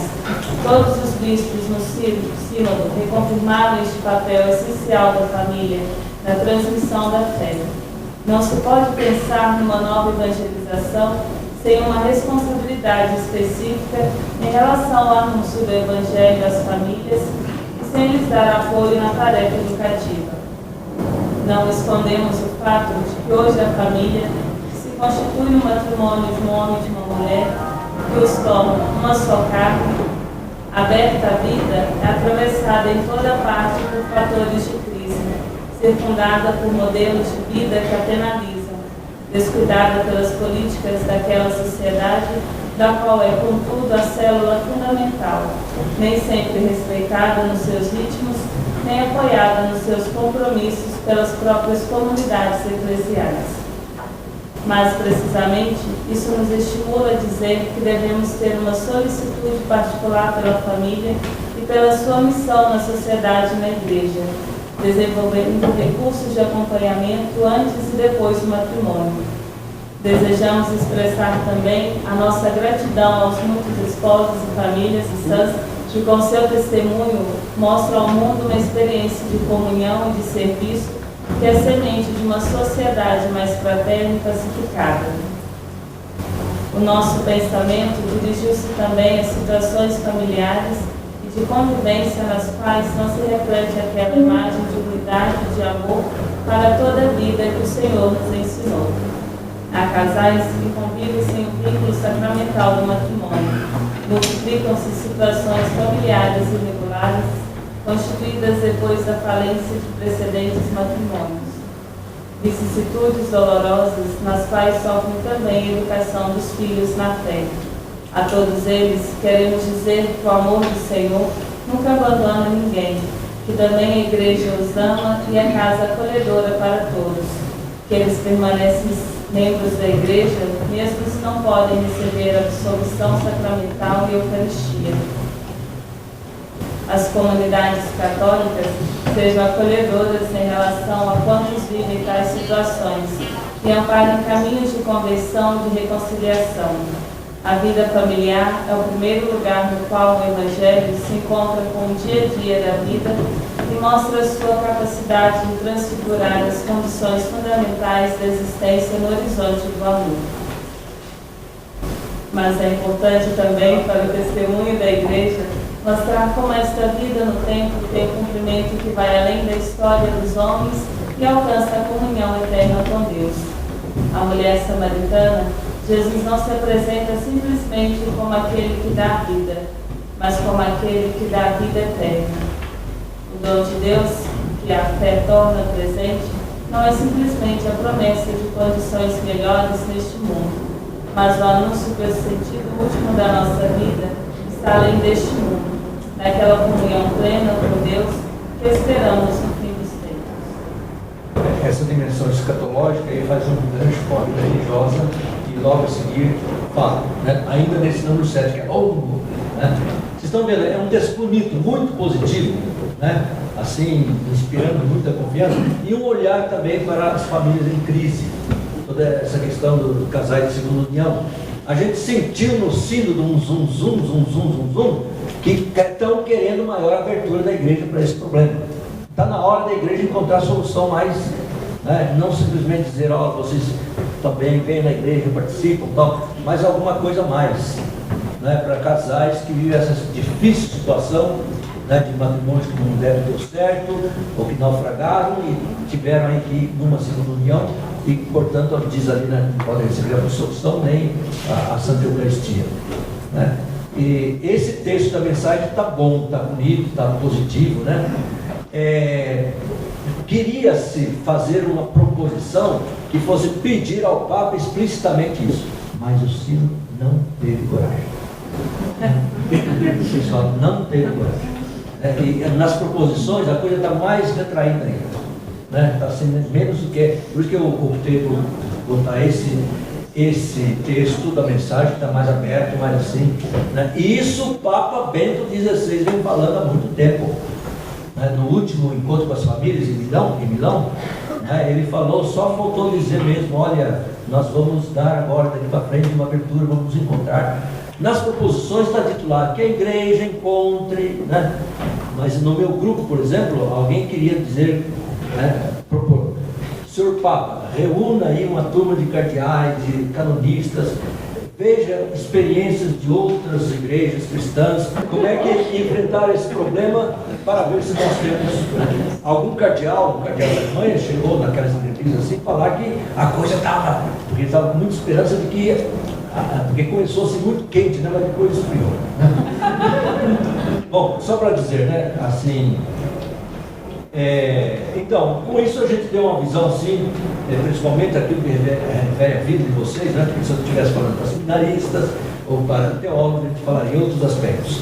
[SPEAKER 6] todos os bispos no sínodo reconfirmaram este papel essencial da família na transmissão da fé. Não se pode pensar numa nova evangelização sem uma responsabilidade específica em relação ao anúncio do Evangelho às famílias e sem lhes dar apoio na tarefa educativa. Não escondemos o fato de que hoje a família, que se constitui no matrimônio de um homem e de uma mulher, que os torna uma só carne, aberta à vida, é atravessada em toda parte por fatores de crise, circundada por modelos de vida que a penalizam, descuidada pelas políticas daquela sociedade, da qual é, contudo, a célula fundamental, nem sempre respeitada nos seus ritmos, nem apoiada nos seus compromissos pelas próprias comunidades eclesiais. Mas, precisamente, isso nos estimula a dizer que devemos ter uma solicitude particular pela família e pela sua missão na sociedade e na igreja, desenvolvendo recursos de acompanhamento antes e depois do matrimônio. Desejamos expressar também a nossa gratidão aos muitos esposos e famílias cristãs que, com seu testemunho, mostram ao mundo uma experiência de comunhão e de serviço que é semente de uma sociedade mais fraterna e pacificada. O nosso pensamento dirigiu-se também a situações familiares e de convivência nas quais não se reflete aquela imagem de unidade e de amor para toda a vida que o Senhor nos ensinou. Há casais que convivem sem o vínculo sacramental do matrimônio. Multiplicam-se situações familiares irregulares, constituídas depois da falência de precedentes matrimônios. Vicissitudes dolorosas nas quais sofrem também a educação dos filhos na fé. A todos eles queremos dizer que o amor do Senhor nunca abandona ninguém, que também a Igreja os ama e é casa acolhedora para todos, que eles permanecem membros da Igreja, mesmo se não podem receber a absolvição sacramental e Eucaristia. As comunidades católicas sejam acolhedoras em relação a quantos vivem tais situações e amparem caminhos de conversão e de reconciliação. A vida familiar é o primeiro lugar no qual o Evangelho se encontra com o dia a dia da vida e mostra a sua capacidade de transfigurar as condições fundamentais da existência no horizonte do amor. Mas é importante também para o testemunho da Igreja mostrar como esta vida no tempo tem um cumprimento que vai além da história dos homens e alcança a comunhão eterna com Deus. A mulher samaritana, Jesus não se apresenta simplesmente como aquele que dá a vida, mas como aquele que dá a vida eterna. O dom de Deus, que a fé torna presente, não é simplesmente a promessa de condições melhores neste mundo, mas o anúncio que o sentido último da nossa vida está além deste mundo, naquela comunhão plena com Deus que esperamos no fim dos tempos.
[SPEAKER 2] Essa dimensão escatológica aí faz um gancho com a vida religiosa e logo a seguir fala, né? Ainda nesse número 7, que é o né? Vocês estão vendo, é um texto bonito, muito positivo, né? Assim, inspirando muita confiança e um olhar também para as famílias em crise. Toda essa questão do casais de segunda união. A gente sentiu no sínodo um zum, que estão querendo maior abertura da igreja para esse problema. Está na hora da igreja encontrar solução mais, né? Não simplesmente dizer, ó, vocês também vêm na igreja, participam, tal, mas alguma coisa mais, né? Para casais que vivem essa difícil situação, né? De matrimônios que não deram deu certo, ou que naufragaram e tiveram aí que ir numa segunda união e, portanto, diz ali, né, não podem receber a absolvição nem a Santa Eucaristia, né? E esse texto da mensagem está bom, está bonito, está positivo, né? Queria-se fazer uma proposição que fosse pedir ao Papa explicitamente isso, mas o Sínodo não teve coragem. O pessoal não teve coragem. E nas proposições a coisa está mais retraída ainda, né? Está sendo menos do que. Por isso que eu optei por botar esse texto da mensagem, que está mais aberto, mais assim, né? E isso o Papa Bento XVI vem falando há muito tempo, né? No último encontro com as famílias em Milão, né? Ele falou, só faltou dizer mesmo, olha, nós vamos dar agora daqui para frente uma abertura, vamos nos encontrar. Nas proposições está titulado que a igreja encontre, né? Mas no meu grupo, por exemplo, alguém queria dizer, né, propor, senhor Papa, reúna aí uma turma de cardeais, de canonistas, veja experiências de outras igrejas cristãs, como é que enfrentaram esse problema, para ver se nós temos, né? Algum cardeal da Alemanha chegou naquelas entrevistas assim, falar que a coisa estava, porque ele estava com muita esperança de que porque começou assim muito quente, né? Mas depois esfriou. Bom, só para dizer, né? Assim, então, com isso a gente deu uma visão assim, principalmente aquilo que refere à vida de vocês, né? Porque se eu estivesse falando para seminaristas ou para teólogos, a gente falaria em outros aspectos.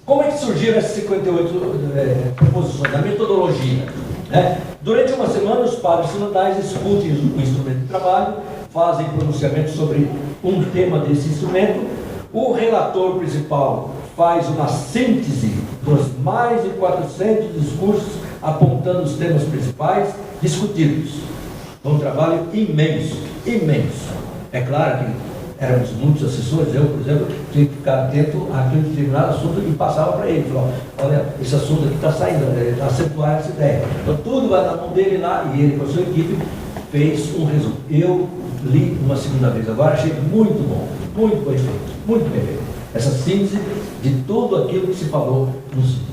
[SPEAKER 2] Como é que surgiram essas 58 proposições? A metodologia, né? Durante uma semana, os padres sinodais discutem o instrumento de trabalho, fazem pronunciamento sobre um tema desse instrumento. O relator principal faz uma síntese dos mais de 400 discursos, apontando os temas principais discutidos. Um trabalho imenso, imenso. É claro que éramos muitos assessores, eu, por exemplo, tinha que ficar atento àquele determinado assunto e passava para ele, falava, olha, esse assunto aqui está saindo, acentuar essa ideia. Então tudo vai na mão dele lá, e ele com a sua equipe fez um resumo. Eu li uma segunda vez agora, achei muito bom, muito bem feito, muito bem feito. Essa síntese de tudo aquilo que se falou no sínodo.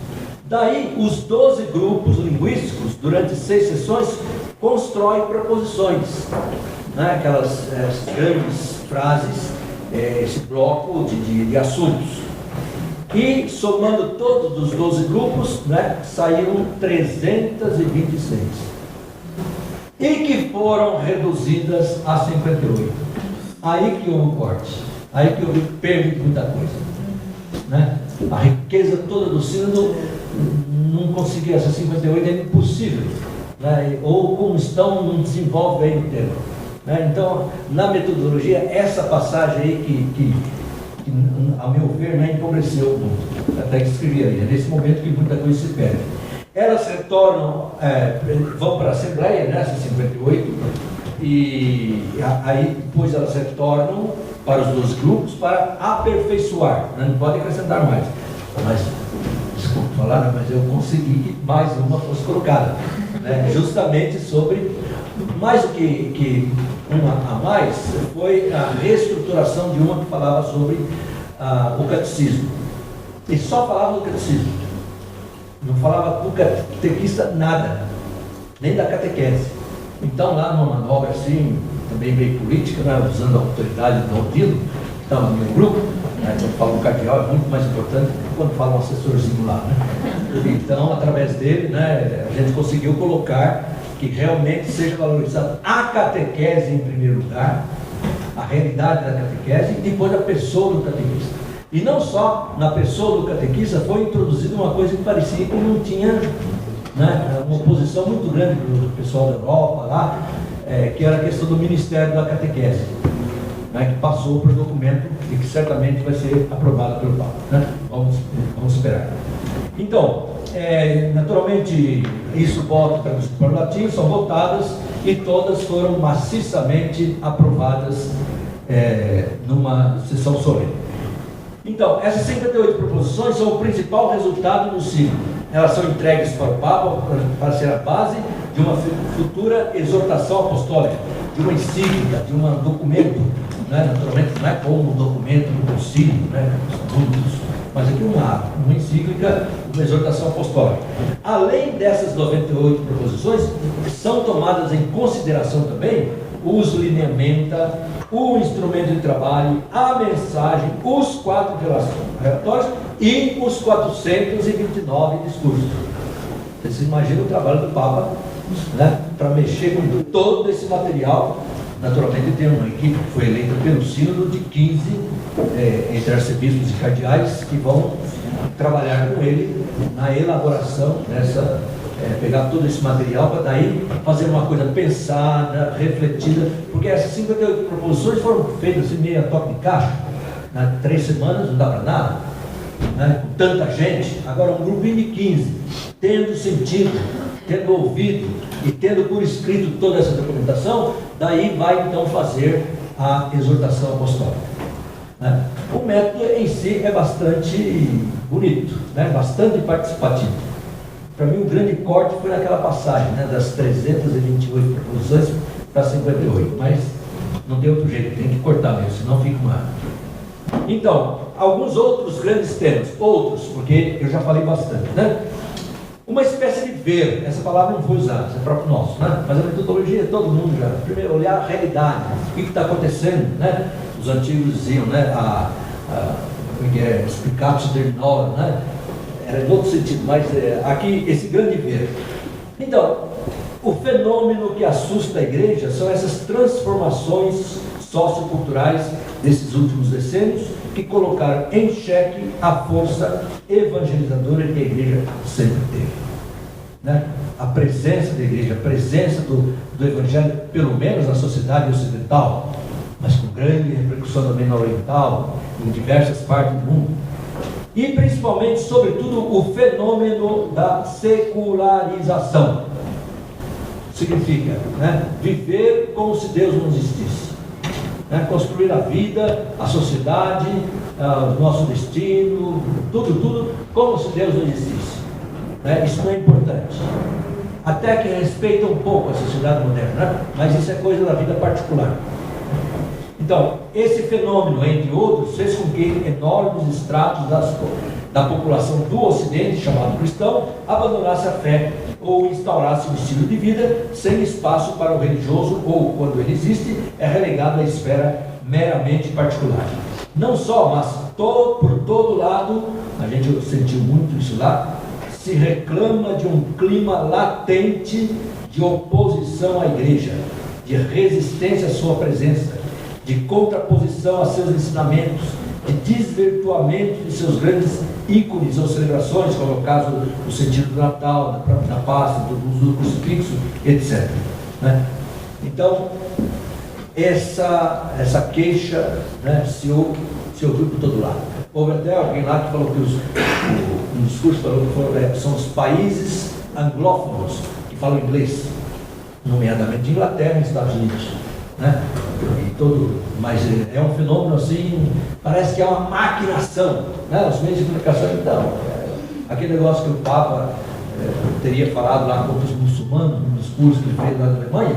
[SPEAKER 2] Daí, os 12 grupos linguísticos, durante 6 sessões, constroem proposições, né? Aquelas grandes frases, esse bloco de assuntos. E somando todos os 12 grupos, né, saíram 326. E que foram reduzidas a 58. Aí que houve o corte. Aí que houve perda de muita coisa. Né? A riqueza toda do sínodo não conseguia, essa 58 é impossível. Né? Ou como estão, não desenvolve bem o tempo. Né? Então, na metodologia, essa passagem aí que ao meu ver, né, empobreceu muito. Até que escrevi ali, é nesse momento que muita coisa se perde. Elas retornam, vão para a Assembleia, né, essa 58, e aí depois elas retornam para os 12 grupos para aperfeiçoar, né, não pode acrescentar mais. Mas, desculpa falar, mas eu consegui que mais uma fosse colocada, né, justamente sobre, mais do que uma a mais, foi a reestruturação de uma que falava sobre o catecismo. E só falava do catecismo. Não falava do catequista nada, nem da catequese. Então, lá numa manobra assim, também meio política, né, usando a autoridade do Odilo, que estava no meu grupo, né, quando fala um cardeal é muito mais importante do que quando fala um assessorzinho lá. Né? Então, através dele, né, a gente conseguiu colocar que realmente seja valorizada a catequese em primeiro lugar, a realidade da catequese, e depois a pessoa do catequista. E não só na pessoa do catequista foi introduzida uma coisa que parecia que não tinha, né, uma oposição muito grande do pessoal da Europa lá, que era a questão do Ministério da Catequese, né, que passou por documento e que certamente vai ser aprovado pelo Papa. Né? Vamos esperar. Então, naturalmente, isso volta traduzido para o latim, são votadas e todas foram maciçamente aprovadas numa sessão solene. Então, essas 58 proposições são o principal resultado do ciclo. Elas são entregues para o Papa para ser a base de uma futura exortação apostólica, de uma encíclica, de um documento, né? Naturalmente não é como um documento do concílio, né? Mas aqui uma encíclica, uma exortação apostólica. Além dessas 98 proposições, são tomadas em consideração também os lineamenta, o instrumento de trabalho, a mensagem, os 4 relatórios e os 429 discursos. Vocês imaginam o trabalho do Papa, né, para mexer com todo esse material. Naturalmente tem uma equipe que foi eleita pelo sínodo de 15 entre arcebispos e cardeais que vão trabalhar com ele na elaboração dessa, pegar todo esse material para daí fazer uma coisa pensada, refletida, porque essas 58 proposições foram feitas assim meio a toque de caixa, né? 3 semanas não dá para nada, né? Com tanta gente. Agora um grupinho de 15, tendo sentido, tendo ouvido e tendo por escrito toda essa documentação, daí vai então fazer a exortação apostólica. Né? O método em si é bastante bonito, né? Bastante participativo. Para mim, o grande corte foi naquela passagem, né? Das 328 proposições para 58, mas não tem outro jeito, tem que cortar mesmo, senão fica uma... Então, alguns outros grandes temas, porque eu já falei bastante, né? Uma espécie de ver, essa palavra não foi usada, isso é próprio nosso, né? Mas a metodologia, todo mundo já, primeiro olhar a realidade, o que está acontecendo, né? Os antigos diziam, né? Explicatio der nora, né? Era em outro sentido, mas aqui esse grande ver. Então, o fenômeno que assusta a igreja são essas transformações socioculturais desses últimos decênios que colocaram em xeque a força evangelizadora que a igreja sempre teve. Né? A presença da igreja, a presença do evangelho, pelo menos na sociedade ocidental, mas com grande repercussão também na oriental, em diversas partes do mundo. E principalmente, sobretudo, o fenômeno da secularização. Significa, né, viver como se Deus não existisse. Né, construir a vida, a sociedade, o nosso destino, tudo como se Deus não existisse. Né, isso não é importante. Até que respeita um pouco a sociedade moderna, né, mas isso é coisa da vida particular. Então, esse fenômeno, entre outros, fez com que enormes estratos da população do Ocidente, chamado cristão, abandonasse a fé ou instaurasse um estilo de vida sem espaço para o religioso, ou, quando ele existe, é relegado à esfera meramente particular. Não só, mas por todo lado, a gente sentiu muito isso lá, se reclama de um clima latente de oposição à igreja, de resistência à sua presença, de contraposição a seus ensinamentos, de desvirtuamento de seus grandes ícones ou celebrações, como é o caso do sentido do Natal, da Páscoa, do uso do crucifixo, etc. Né? Então, essa queixa, né, se ouviu por todo lado. Houve até alguém lá que falou que um discurso falou que são os países anglófonos que falam inglês, nomeadamente de Inglaterra e Estados Unidos. Né? Mas é um fenômeno assim, parece que é uma maquinação, né? Os meios de comunicação. Então, aquele negócio que o Papa teria falado lá contra os muçulmanos, no discurso que ele fez lá na Alemanha,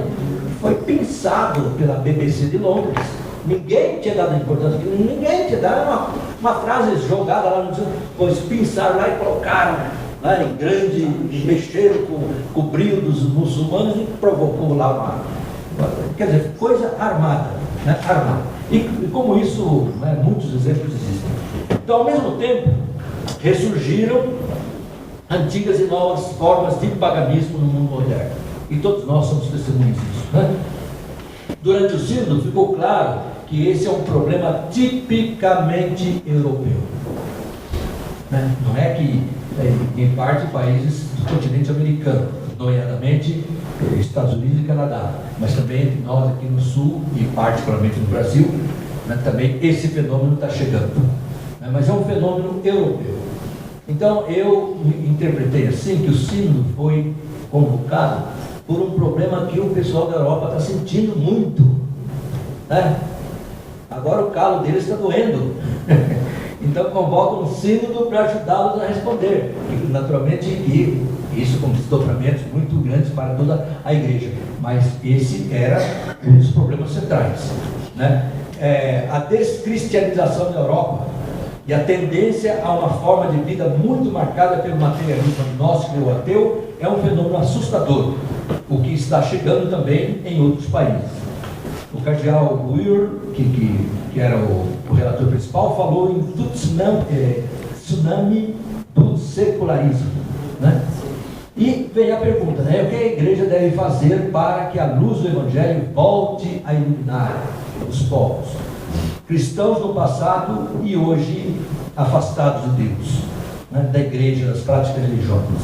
[SPEAKER 2] foi pensado pela BBC de Londres. Ninguém tinha dado importância, ninguém tinha dado uma frase jogada lá no discurso, pois pensaram lá e colocaram lá em grande, mexeram com o brilho dos muçulmanos e provocou lá uma. Quer dizer, coisa armada, né? Armada. E como isso, né, muitos exemplos existem. Então, ao mesmo tempo, ressurgiram antigas e novas formas de paganismo no mundo moderno. E todos nós somos testemunhas disso. Né? Durante o sínodo ficou claro que esse é um problema tipicamente europeu. Né? Não é que, em parte, países do continente americano, nomeadamente Estados Unidos e Canadá, mas também entre nós aqui no Sul e particularmente no Brasil, né, também esse fenômeno está chegando, né, mas é um fenômeno europeu. Então eu interpretei assim que o sínodo foi convocado por um problema que o pessoal da Europa está sentindo muito, né? Agora o calo deles está doendo. Então convoca um sínodo para ajudá-los a responder, e naturalmente isso com desdobramentos muito grandes para toda a igreja, mas esse era um dos problemas centrais, né? A descristianização da Europa e a tendência a uma forma de vida muito marcada pelo materialismo agnóstico e ateu é um fenômeno assustador, o que está chegando também em outros países. O cardeal Weir, que era o relator principal, falou em tsunami do secularismo, né? E vem a pergunta, né? O que a igreja deve fazer para que a luz do Evangelho volte a iluminar os povos? Cristãos no passado e hoje afastados de Deus, né? Da igreja, das práticas religiosas.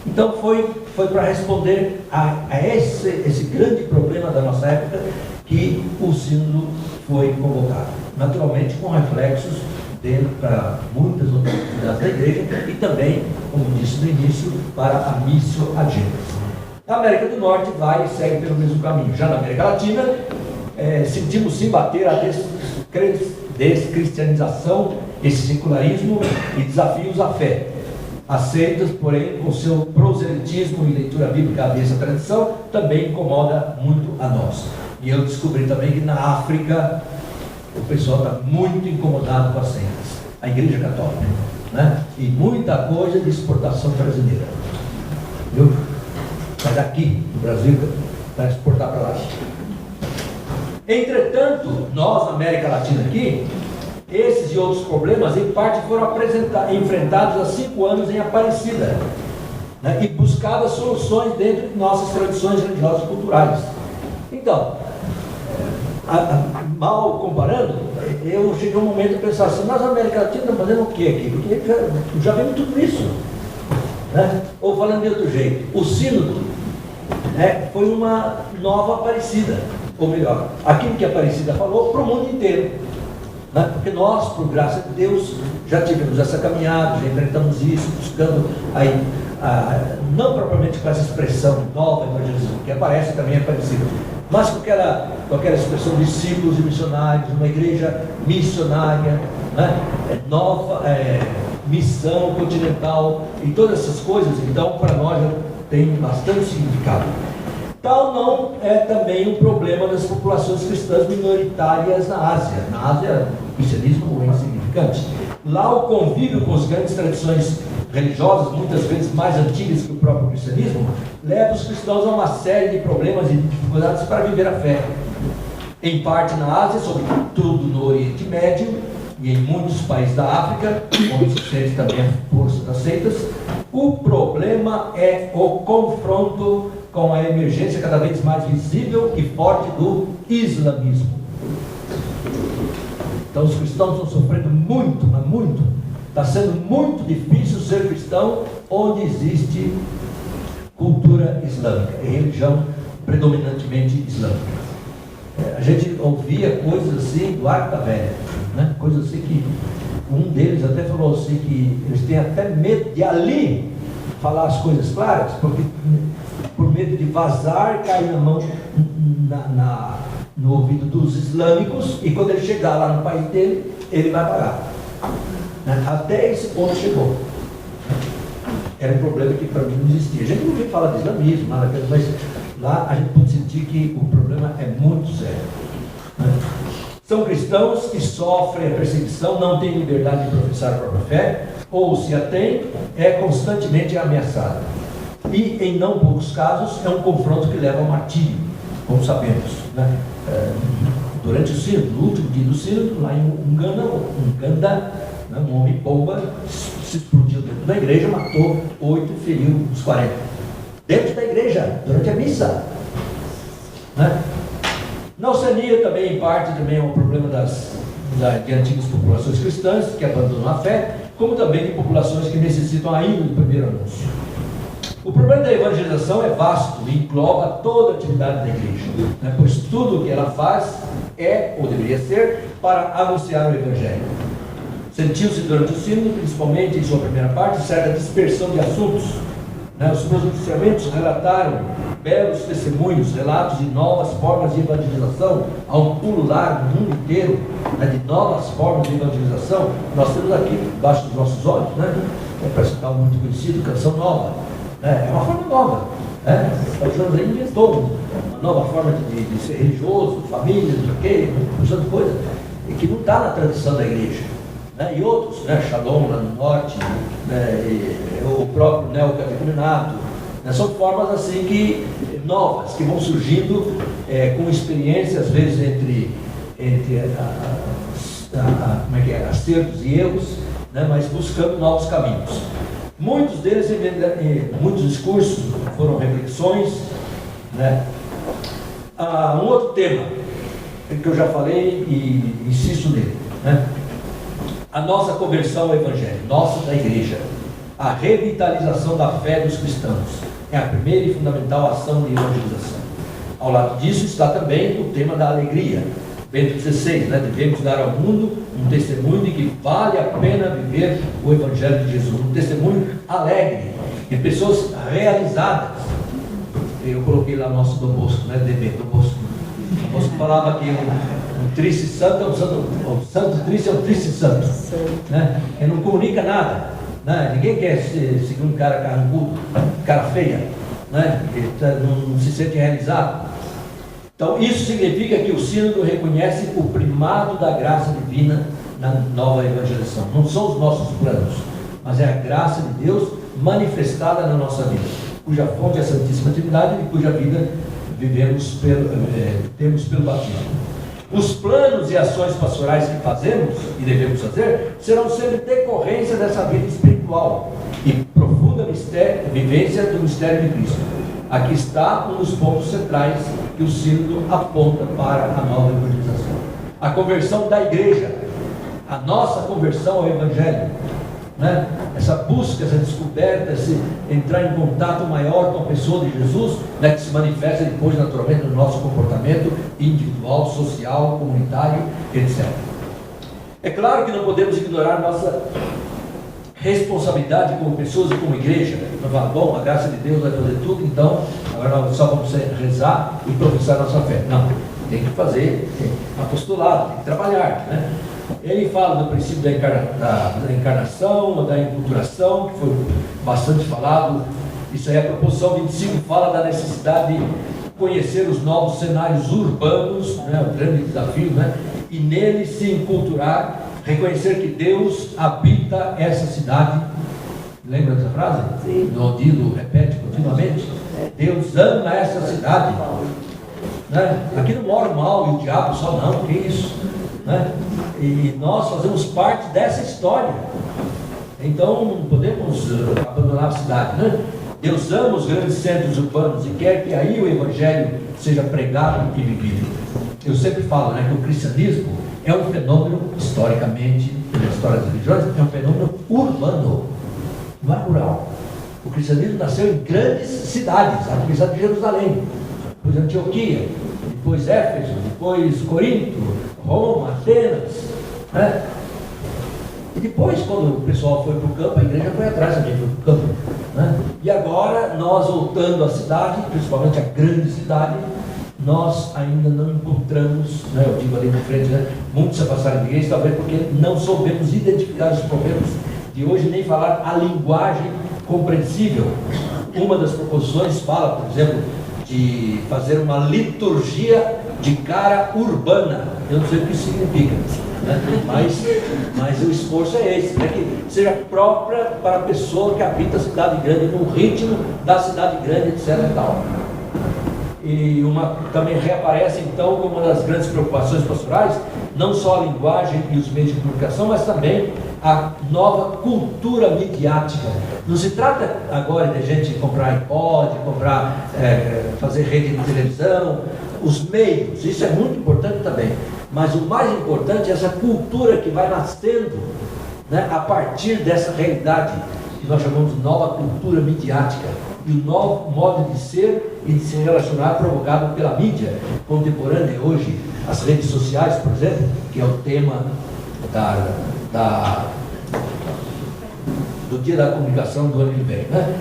[SPEAKER 2] Então foi para responder a esse grande problema da nossa época que o sínodo foi convocado. Naturalmente com reflexos dele para muitas outras atividades da igreja e também, como disse no início, para a missio agendas. A América do Norte vai e segue pelo mesmo caminho. Já na América Latina, sentimos sim bater a descristianização, esse secularismo e desafios à fé. Aceitas, porém, com seu proselitismo e leitura bíblica dessa tradição, também incomoda muito a nós. E eu descobri também que na África o pessoal está muito incomodado com as senhas, a Igreja Católica, né? E muita coisa de exportação brasileira, viu? Sai daqui do Brasil para exportar para lá. Entretanto, nós na América Latina aqui, esses e outros problemas em parte foram enfrentados há 5 anos em Aparecida, né? E buscadas soluções dentro de nossas tradições religiosas e culturais. Então, mal comparando, eu cheguei um momento de pensar assim, nós na América Latina estamos fazendo o que aqui? Porque já vimos tudo isso, né? Ou falando de outro jeito, o sínodo, né, foi uma nova Aparecida, ou melhor, aquilo que a Aparecida falou para o mundo inteiro, né? Porque nós, por graça de Deus, já tivemos essa caminhada, já enfrentamos isso, buscando aí, não propriamente com essa expressão nova evangelismo, que aparece também Aparecida, mas com aquela expressão de discípulos e missionários, uma igreja missionária, né? Nova, missão continental e todas essas coisas, então para nós tem bastante significado. Tal não é também um problema das populações cristãs minoritárias na Ásia. Na Ásia, o cristianismo é insignificante. Lá o convívio com as grandes tradições religiosas, muitas vezes mais antigas que o próprio cristianismo, leva os cristãos a uma série de problemas e dificuldades para viver a fé. em parte na Ásia, sobretudo no Oriente Médio e em muitos países da África, onde se sente também a força das seitas. O problema é o confronto com a emergência cada vez mais visível e forte do islamismo. Então os cristãos estão sofrendo muito, mas muito. Está sendo muito difícil ser cristão onde existe cultura islâmica, religião predominantemente islâmica. A gente ouvia coisas assim do Arco da Velha, né? Coisas assim que um deles até falou assim que eles têm até medo de ali falar as coisas claras, porque por medo de vazar, cair na mão no ouvido dos islâmicos, e quando ele chegar lá no país dele, ele vai parar. Até esse ponto chegou. Era um problema que para mim não existia. A gente não vem falar de islamismo, nada disso, mas lá a gente pode sentir que o problema é muito sério. São cristãos que sofrem a perseguição, não têm liberdade de professar a própria fé, ou se a têm, é constantemente ameaçada. E em não poucos casos é um confronto que leva ao martírio, como sabemos, né? Durante o sínodo, no último dia do sínodo, lá em Uganda, né, um homem bomba se explodiu dentro da igreja, matou 8 e feriu os 40. Dentro da igreja, durante a missa. Né? Na Oceania também, em parte, também é um problema de antigas populações cristãs que abandonam a fé, como também de populações que necessitam ainda do primeiro anúncio. O problema da evangelização é vasto e engloba toda a atividade da igreja, né? Pois tudo o que ela faz é, ou deveria ser, para anunciar o Evangelho. Sentiu-se durante o sínodo, principalmente em sua primeira parte, certa dispersão de assuntos. Os pronunciamentos relataram belos testemunhos, relatos de novas formas de evangelização, há um pulular no mundo inteiro, de novas formas de evangelização. Nós temos aqui, debaixo dos nossos olhos, parece que está muito conhecido, Canção Nova. É uma forma nova. O Jonas aí inventou uma nova forma de ser religioso, família, não sei o quê, uma coisa, e que não está na tradição da igreja. E outros, Shalom lá no norte, o próprio neocatecumenato, são formas assim que novas, que vão surgindo com experiência, às vezes entre acertos e erros, mas buscando novos caminhos. Muitos deles, muitos discursos foram reflexões. Um outro tema que eu já falei e insisto nele, a nossa conversão ao Evangelho, nossa da igreja, a revitalização da fé dos cristãos, é a primeira e fundamental ação de evangelização. Ao lado disso está também o tema da alegria. Bento XVI, devemos dar ao mundo um testemunho de que vale a pena viver o Evangelho de Jesus, um testemunho alegre, de pessoas realizadas. Eu coloquei lá o nosso Dom Bosco, DB, Dom Bosco. Dom Bosco falava que um triste santo é um santo triste é um triste santo. Ele não comunica nada. Ninguém quer seguir um cara carrancudo, cara feia, ele não se sente realizado. Então isso significa que o sínodo reconhece o primado da graça divina na nova evangelização. Não são os nossos planos, mas é a graça de Deus manifestada na nossa vida, cuja fonte é a Santíssima Trindade e cuja vida temos pelo batismo. Os planos e ações pastorais que fazemos e devemos fazer serão sempre decorrência dessa vida espiritual e profunda vivência do mistério de Cristo. Aqui está um dos pontos centrais que o sínodo aponta para a nova evangelização. A conversão da igreja, a nossa conversão ao Evangelho, essa busca, essa descoberta, esse entrar em contato maior com a pessoa de Jesus, que se manifesta depois naturalmente no nosso comportamento individual, social, comunitário, etc. É claro que não podemos ignorar nossa responsabilidade como pessoas e como igreja. Não fala, bom, a graça de Deus vai fazer tudo, então agora nós só vamos rezar e professar nossa fé. Não, tem que fazer apostolado, tem que trabalhar, Ele fala do princípio da encarnação, da enculturação, que foi bastante falado. Isso aí, a proposição 25 fala da necessidade de conhecer os novos cenários urbanos, o grande desafio, e nele se enculturar, reconhecer que Deus habita essa cidade. Lembra dessa frase? Sim. O Odilo repete continuamente. Deus ama essa cidade. né? Aqui não mora o mal e o diabo só, não, que isso, né? E nós fazemos parte dessa história. Então não podemos abandonar a cidade, né? Deus ama os grandes centros urbanos e quer que aí o evangelho seja pregado e vivido. Eu sempre falo, né, que o cristianismo é um fenômeno, historicamente, nas histórias religiosas, é um fenômeno urbano, não é rural. O cristianismo nasceu em grandes cidades, a começar de Jerusalém, depois Antioquia, depois Éfeso, depois Corinto, Roma, Atenas, né? E depois, quando o pessoal foi para o campo, a igreja foi atrás também, foi para o campo, né? E agora, nós voltando à cidade, principalmente a grande cidade, nós ainda não encontramos, né, eu digo ali na frente, né, muitos se afastaram da igreja, talvez porque não soubemos identificar os problemas de hoje, nem falar a linguagem compreensível. Uma das proposições fala, por exemplo, de fazer uma liturgia de cara urbana. Eu não sei o que isso significa, né? Mas o esforço é esse, né? Que seja própria para a pessoa que habita a cidade grande, no ritmo da cidade grande, etc. E tal. E também reaparece então como uma das grandes preocupações pastorais, não só a linguagem e os meios de comunicação, mas também a nova cultura midiática. Não se trata agora de a gente comprar iPod, fazer rede de televisão, os meios, isso é muito importante também, mas o mais importante é essa cultura que vai nascendo, né, a partir dessa realidade que nós chamamos de nova cultura midiática, e o novo modo de ser e de se relacionar provocado pela mídia contemporânea hoje, as redes sociais, por exemplo, que é o tema do Dia da Comunicação do ano que vem, né?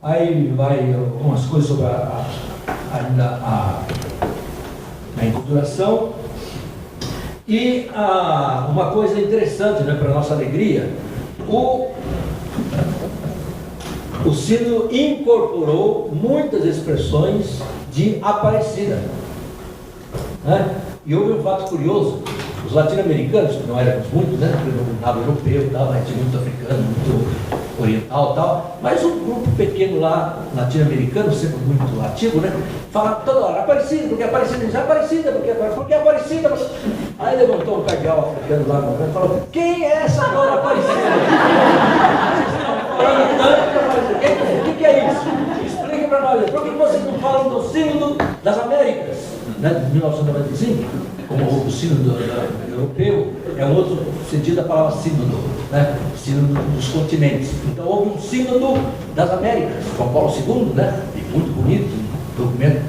[SPEAKER 2] Aí vai algumas coisas sobre ainda a enculturação. E uma coisa interessante, né, para nossa alegria, o Sínodo incorporou muitas expressões de Aparecida, né? E houve um fato curioso: os latino-americanos, que não éramos muitos, né, predominava europeu, mas tinha muito africano, muito oriental e tal, mas um grupo pequeno lá, latino-americano, sempre muito ativo, né, fala toda hora, Aparecida, porque Aparecida, diz Aparecida, porque Aparecida. Aí levantou um cardeal africano lá e falou: quem é essa dona Aparecida? Falando tanto que Aparecida, o que é isso? Explica para nós, por que vocês não falam do Sínodo das Américas, né, de 1995? Como o sínodo europeu é um outro sentido da palavra sínodo, né? Sínodo dos continentes. Então houve um sínodo das Américas, João Paulo II, né? E muito bonito, um documento.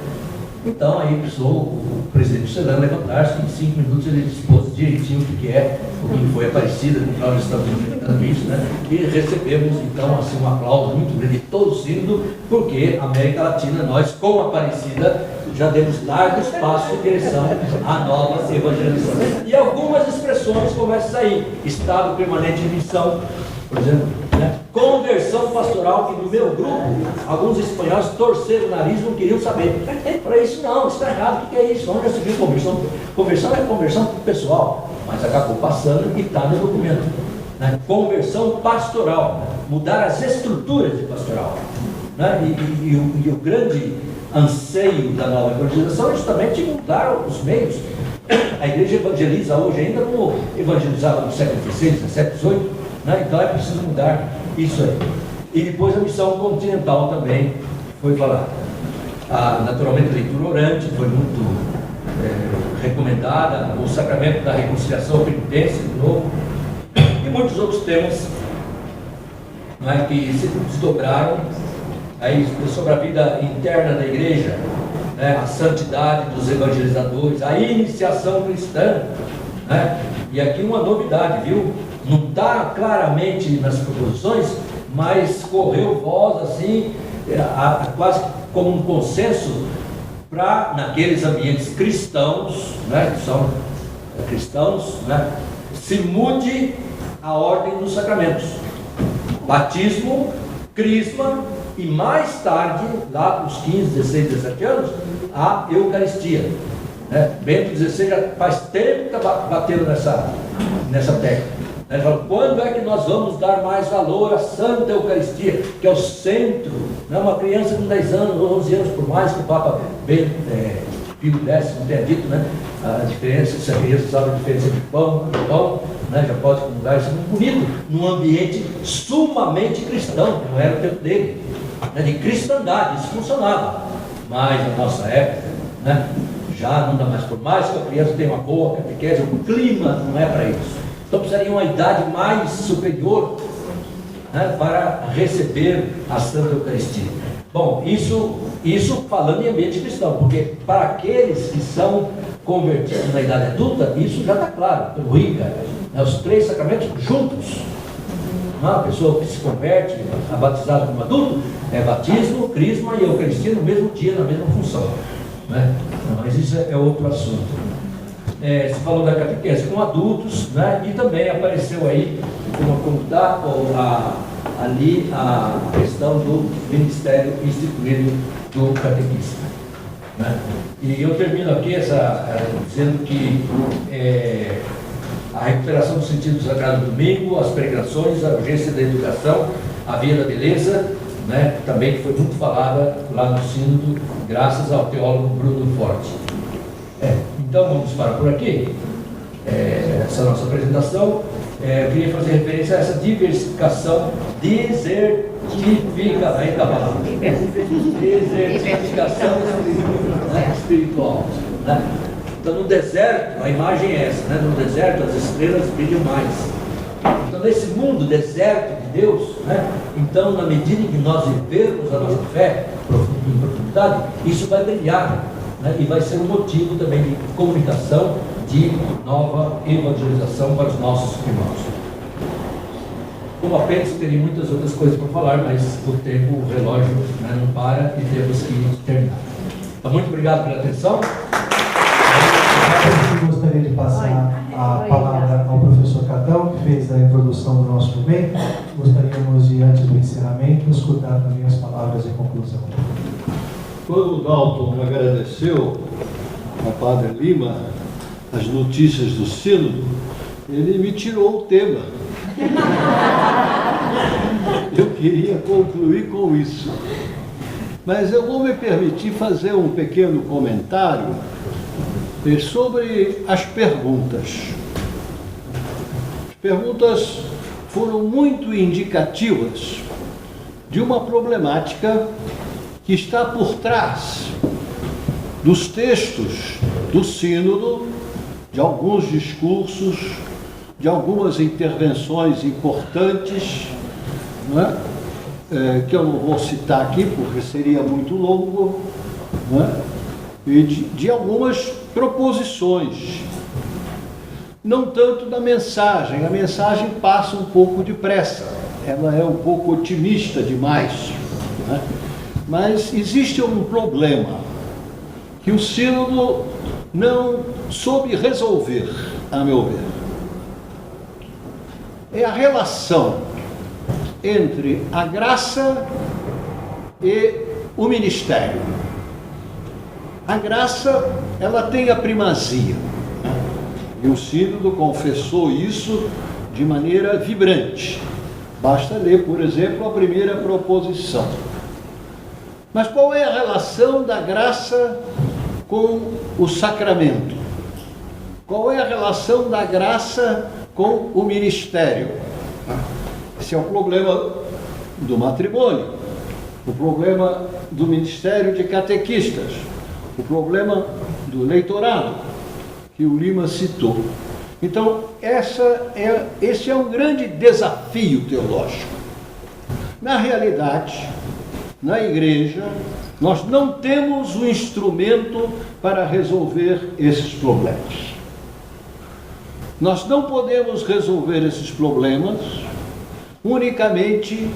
[SPEAKER 2] Então aí precisou o presidente Celano levantar-se, em 5 minutos ele expôs direitinho o que é, o que foi Aparecida, nós estamos enfrentando isso, né? E recebemos então assim um aplauso muito grande de todo o sínodo, porque a América Latina, nós com Aparecida, já demos largo espaço em direção à nova evangelização. E algumas expressões como essa aí: estado permanente de missão, por exemplo, né? Conversão pastoral, que no meu grupo, alguns espanhóis torceram o nariz, não queriam saber. Para isso não, isso está errado, o que é isso? Vamos já seguir conversão. Conversão é conversão pessoal, mas acabou passando e está no documento, né? Conversão pastoral, né? Mudar as estruturas de pastoral, né? E o grande anseio da nova evangelização é justamente mudar os meios. A igreja evangeliza hoje ainda como evangelizava no século XVI, XVII, XVIII, né? Então é preciso mudar isso aí. E depois a missão continental também foi falada. Naturalmente a leitura orante foi muito recomendada, o sacramento da reconciliação, penitência de novo, e muitos outros temas, né, que se desdobraram aí sobre a vida interna da igreja, né, a santidade dos evangelizadores, a iniciação cristã, né? E aqui uma novidade, viu? Não está claramente nas proposições, mas correu voz assim, quase como um consenso, para naqueles ambientes cristãos, né, que são cristãos, né, se mude a ordem dos sacramentos: batismo, crisma e mais tarde, lá para os 15, 16, 17 anos, a Eucaristia, né? Bento XVI já faz tempo que está batendo nessa tecla. Ele fala: quando é que nós vamos dar mais valor à Santa Eucaristia, que é o centro, né? Uma criança com 10 anos ou 11 anos, por mais que o Papa Pio Pio X tenha dito, né? A diferença, se a criança sabe a diferença de pão, né? Já pode comungar, isso é muito bonito, num ambiente sumamente cristão, que não era o tempo dele, né? De cristandade, isso funcionava. Mas na nossa época, né? Já não dá mais, por mais que a criança tenha uma boa catequese, o clima não é para isso. Então precisaria uma idade mais superior, né, para receber a Santa Eucaristia. Bom, isso falando em ambiente cristão, porque para aqueles que são convertidos na idade adulta, isso já está claro, pelo Rica, né, os 3 sacramentos juntos. Uma pessoa que se converte, a batizada como adulto, é batismo, crisma e Eucaristia no mesmo dia, na mesma função, né? Mas isso é outro assunto. Se falou da catequese com adultos, né? E também apareceu aí, como está ali a questão do ministério instituído do catequista, né? E eu termino aqui dizendo que a recuperação do sentido do Sagrado Domingo, as pregações, a urgência da educação, a via da beleza, né? Também que foi muito falada lá no sínodo, graças ao teólogo Bruno Forte. Então vamos parar por aqui, essa nossa apresentação. Eu queria fazer referência a essa desertificação espiritual, né? Então no deserto, a imagem é essa, né? No deserto as estrelas brilham mais. Então nesse mundo deserto de Deus, né? Então na medida em que nós vivermos a nossa fé em profundidade, isso vai brilhar, né? E vai ser um motivo também de comunicação, de nova evangelização para os nossos irmãos. Como apenas teria muitas outras coisas para falar, mas o tempo, o relógio, né, não para e temos que terminar. Então, muito obrigado pela atenção.
[SPEAKER 8] Eu gostaria de passar a palavra ao professor Catão, que fez a introdução do nosso momento. Gostaríamos de, antes do encerramento, escutar também as palavras de conclusão.
[SPEAKER 1] Quando o Dalton agradeceu ao Padre Lima as notícias do sínodo, ele me tirou o tema. Eu queria concluir com isso. Mas eu vou me permitir fazer um pequeno comentário sobre as perguntas. As perguntas foram muito indicativas de uma problemática que está por trás dos textos do sínodo, de alguns discursos, de algumas intervenções importantes, né? Que eu não vou citar aqui porque seria muito longo, né? E de algumas proposições, não tanto da mensagem. A mensagem passa um pouco depressa, ela é um pouco otimista demais, né? Mas existe um problema que o sínodo não soube resolver, a meu ver. É a relação entre a graça e o ministério. A graça, ela tem a primazia, né? E o sínodo confessou isso de maneira vibrante. Basta ler, por exemplo, a primeira proposição. Mas qual é a relação da graça com o sacramento? Qual é a relação da graça com o ministério? Esse é o problema do matrimônio, o problema do ministério de catequistas, o problema do leitorado, que o Lima citou. Então, esse é um grande desafio teológico. Na realidade, na igreja, nós não temos um instrumento para resolver esses problemas. Nós não podemos resolver esses problemas unicamente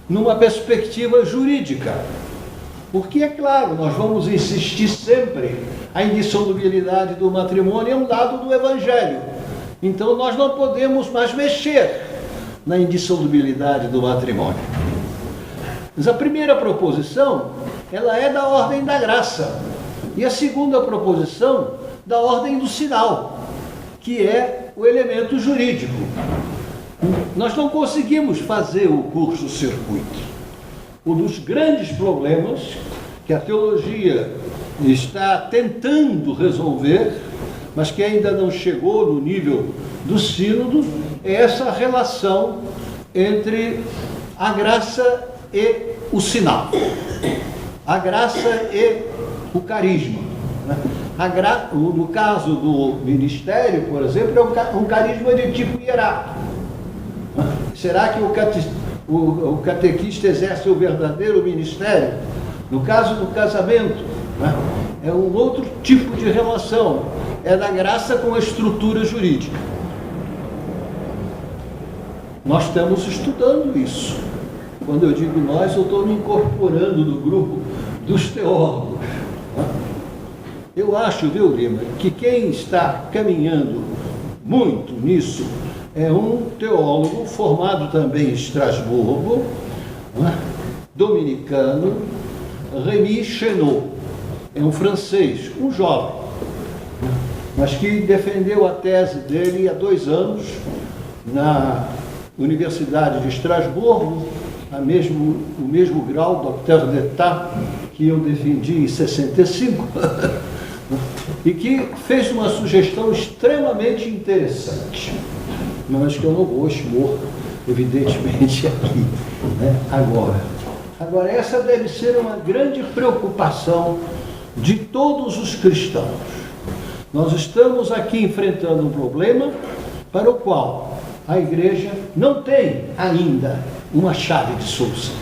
[SPEAKER 1] numa perspectiva jurídica. Porque, é claro, nós vamos insistir sempre, a indissolubilidade do matrimônio é um dado do Evangelho. Então, nós não podemos mais mexer na indissolubilidade do matrimônio. Mas a primeira proposição, ela é da ordem da graça. E a segunda proposição, da ordem do sinal, que é o elemento jurídico. Nós não conseguimos fazer o curso-circuito. Um dos grandes problemas que a teologia está tentando resolver, mas que ainda não chegou no nível do sínodo, é essa relação entre a graça e o sinal, a graça e o carisma. No caso do ministério, por exemplo, é um carisma de tipo hierárquico. Será que o catequista exerce o verdadeiro ministério? No caso do casamento, é um outro tipo de relação, é da graça com a estrutura jurídica. Nós estamos estudando isso. Quando eu digo nós, eu estou me incorporando no grupo dos teólogos. Eu acho, viu, Lima, que quem está caminhando muito nisso é um teólogo formado também em Estrasburgo, dominicano, Rémy Chenot. É um francês, um jovem, mas que defendeu a tese dele há 2 anos na Universidade de Estrasburgo, o mesmo grau, Docteur d'État, que eu defendi em 65, e que fez uma sugestão extremamente interessante, mas que eu não vou expor, evidentemente, aqui, Agora, essa deve ser uma grande preocupação de todos os cristãos. Nós estamos aqui enfrentando um problema para o qual a Igreja não tem ainda uma chave de solução,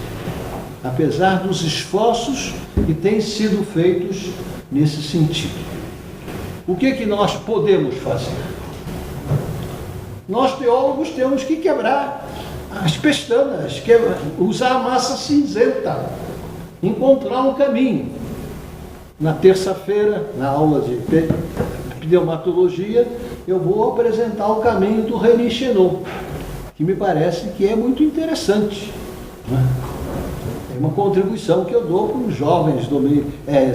[SPEAKER 1] apesar dos esforços que têm sido feitos nesse sentido. O que nós podemos fazer? Nós, teólogos, temos que quebrar as pestanas, usar a massa cinzenta, encontrar um caminho. Na terça-feira, na aula de pneumatologia, eu vou apresentar o caminho do Rémy Chenot, que me parece que é muito interessante. É uma contribuição que eu dou para os jovens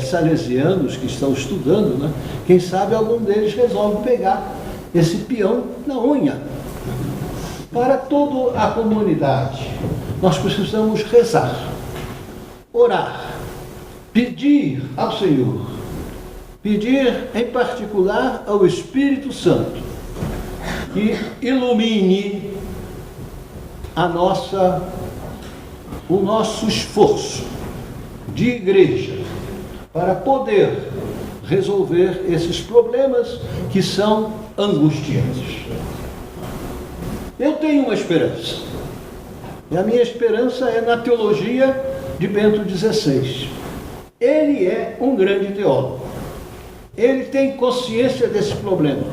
[SPEAKER 1] salesianos que estão estudando. Quem sabe algum deles resolve pegar esse peão na unha. Para toda a comunidade, nós precisamos rezar, orar, pedir ao Senhor, pedir em particular ao Espírito Santo que ilumine o nosso esforço de igreja para poder resolver esses problemas que são angustiantes. Eu tenho uma esperança, e a minha esperança é na teologia de Bento XVI. Ele é um grande teólogo, ele tem consciência desse problema,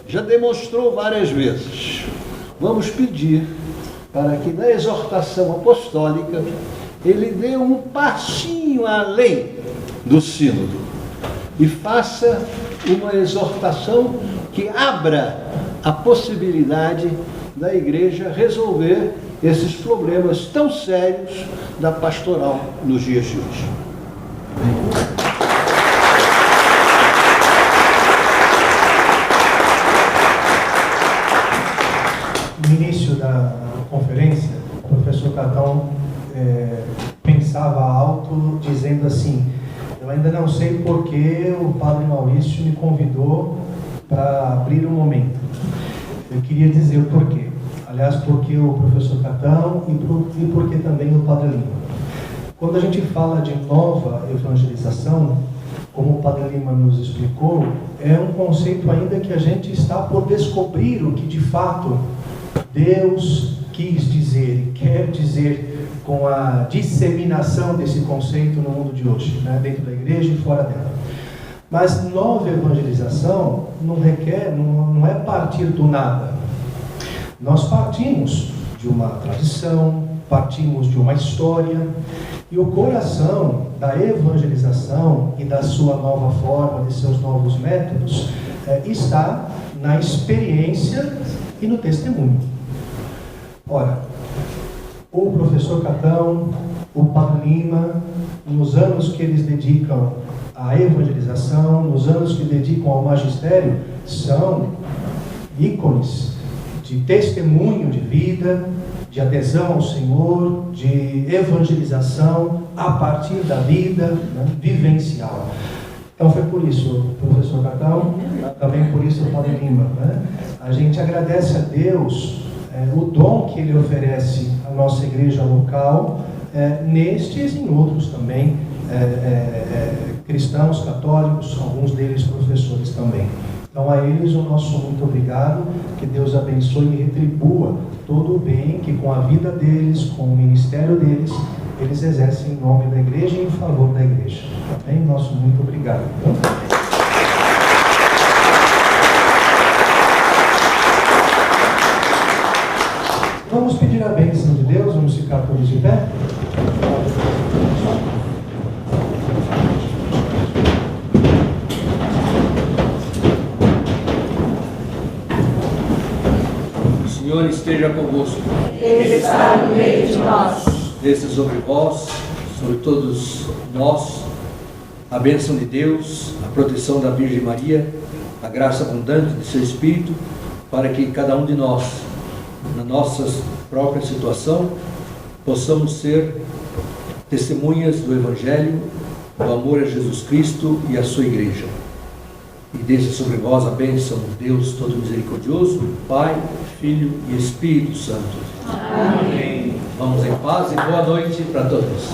[SPEAKER 1] já demonstrou várias vezes. Vamos pedir para que na exortação apostólica ele dê um passinho além do sínodo e faça uma exortação que abra a possibilidade da Igreja resolver esses problemas tão sérios da pastoral nos dias de hoje.
[SPEAKER 8] No início da conferência, o professor Catão pensava alto, dizendo assim: eu ainda não sei por que o padre Maurício me convidou para abrir um momento. Eu queria dizer o porquê. Aliás, porque o professor Catão e porque também o padre Lima. Quando a gente fala de nova evangelização, como o padre Lima nos explicou, é um conceito ainda que a gente está por descobrir o que de fato Deus quis dizer e quer dizer com a disseminação desse conceito no mundo de hoje, dentro da igreja e fora dela. Mas nova evangelização não é partir do nada. Nós partimos de uma tradição, partimos de uma história, e o coração da evangelização e da sua nova forma, de seus novos métodos, está na experiência e no testemunho. Ora, o professor Catão, o padre Lima, nos anos que eles dedicam à evangelização, nos anos que dedicam ao magistério, são ícones de testemunho de vida, de adesão ao Senhor, de evangelização a partir da vida vivencial. Então foi por isso, professor Cartão, também por isso o Padre Lima, né? A gente agradece a Deus o dom que Ele oferece à nossa igreja local, nestes e em outros também, cristãos, católicos, alguns deles professores também. Então a eles o nosso muito obrigado, que Deus abençoe e retribua todo o bem que com a vida deles, com o ministério deles, eles exercem em nome da igreja e em favor da igreja. Amém? Nosso muito obrigado. Vamos pedir a bênção de Deus, vamos ficar todos de pé.
[SPEAKER 2] O Senhor esteja convosco.
[SPEAKER 3] Ele está no meio de nós.
[SPEAKER 2] Desça sobre vós, sobre todos nós, a bênção de Deus, a proteção da Virgem Maria, a graça abundante de seu Espírito, para que cada um de nós, na nossa própria situação, possamos ser testemunhas do Evangelho, do amor a Jesus Cristo e a sua Igreja. E desça sobre vós a bênção de Deus todo misericordioso, Pai, Filho e Espírito Santo.
[SPEAKER 3] Amém.
[SPEAKER 2] Vamos em paz e boa noite para todos.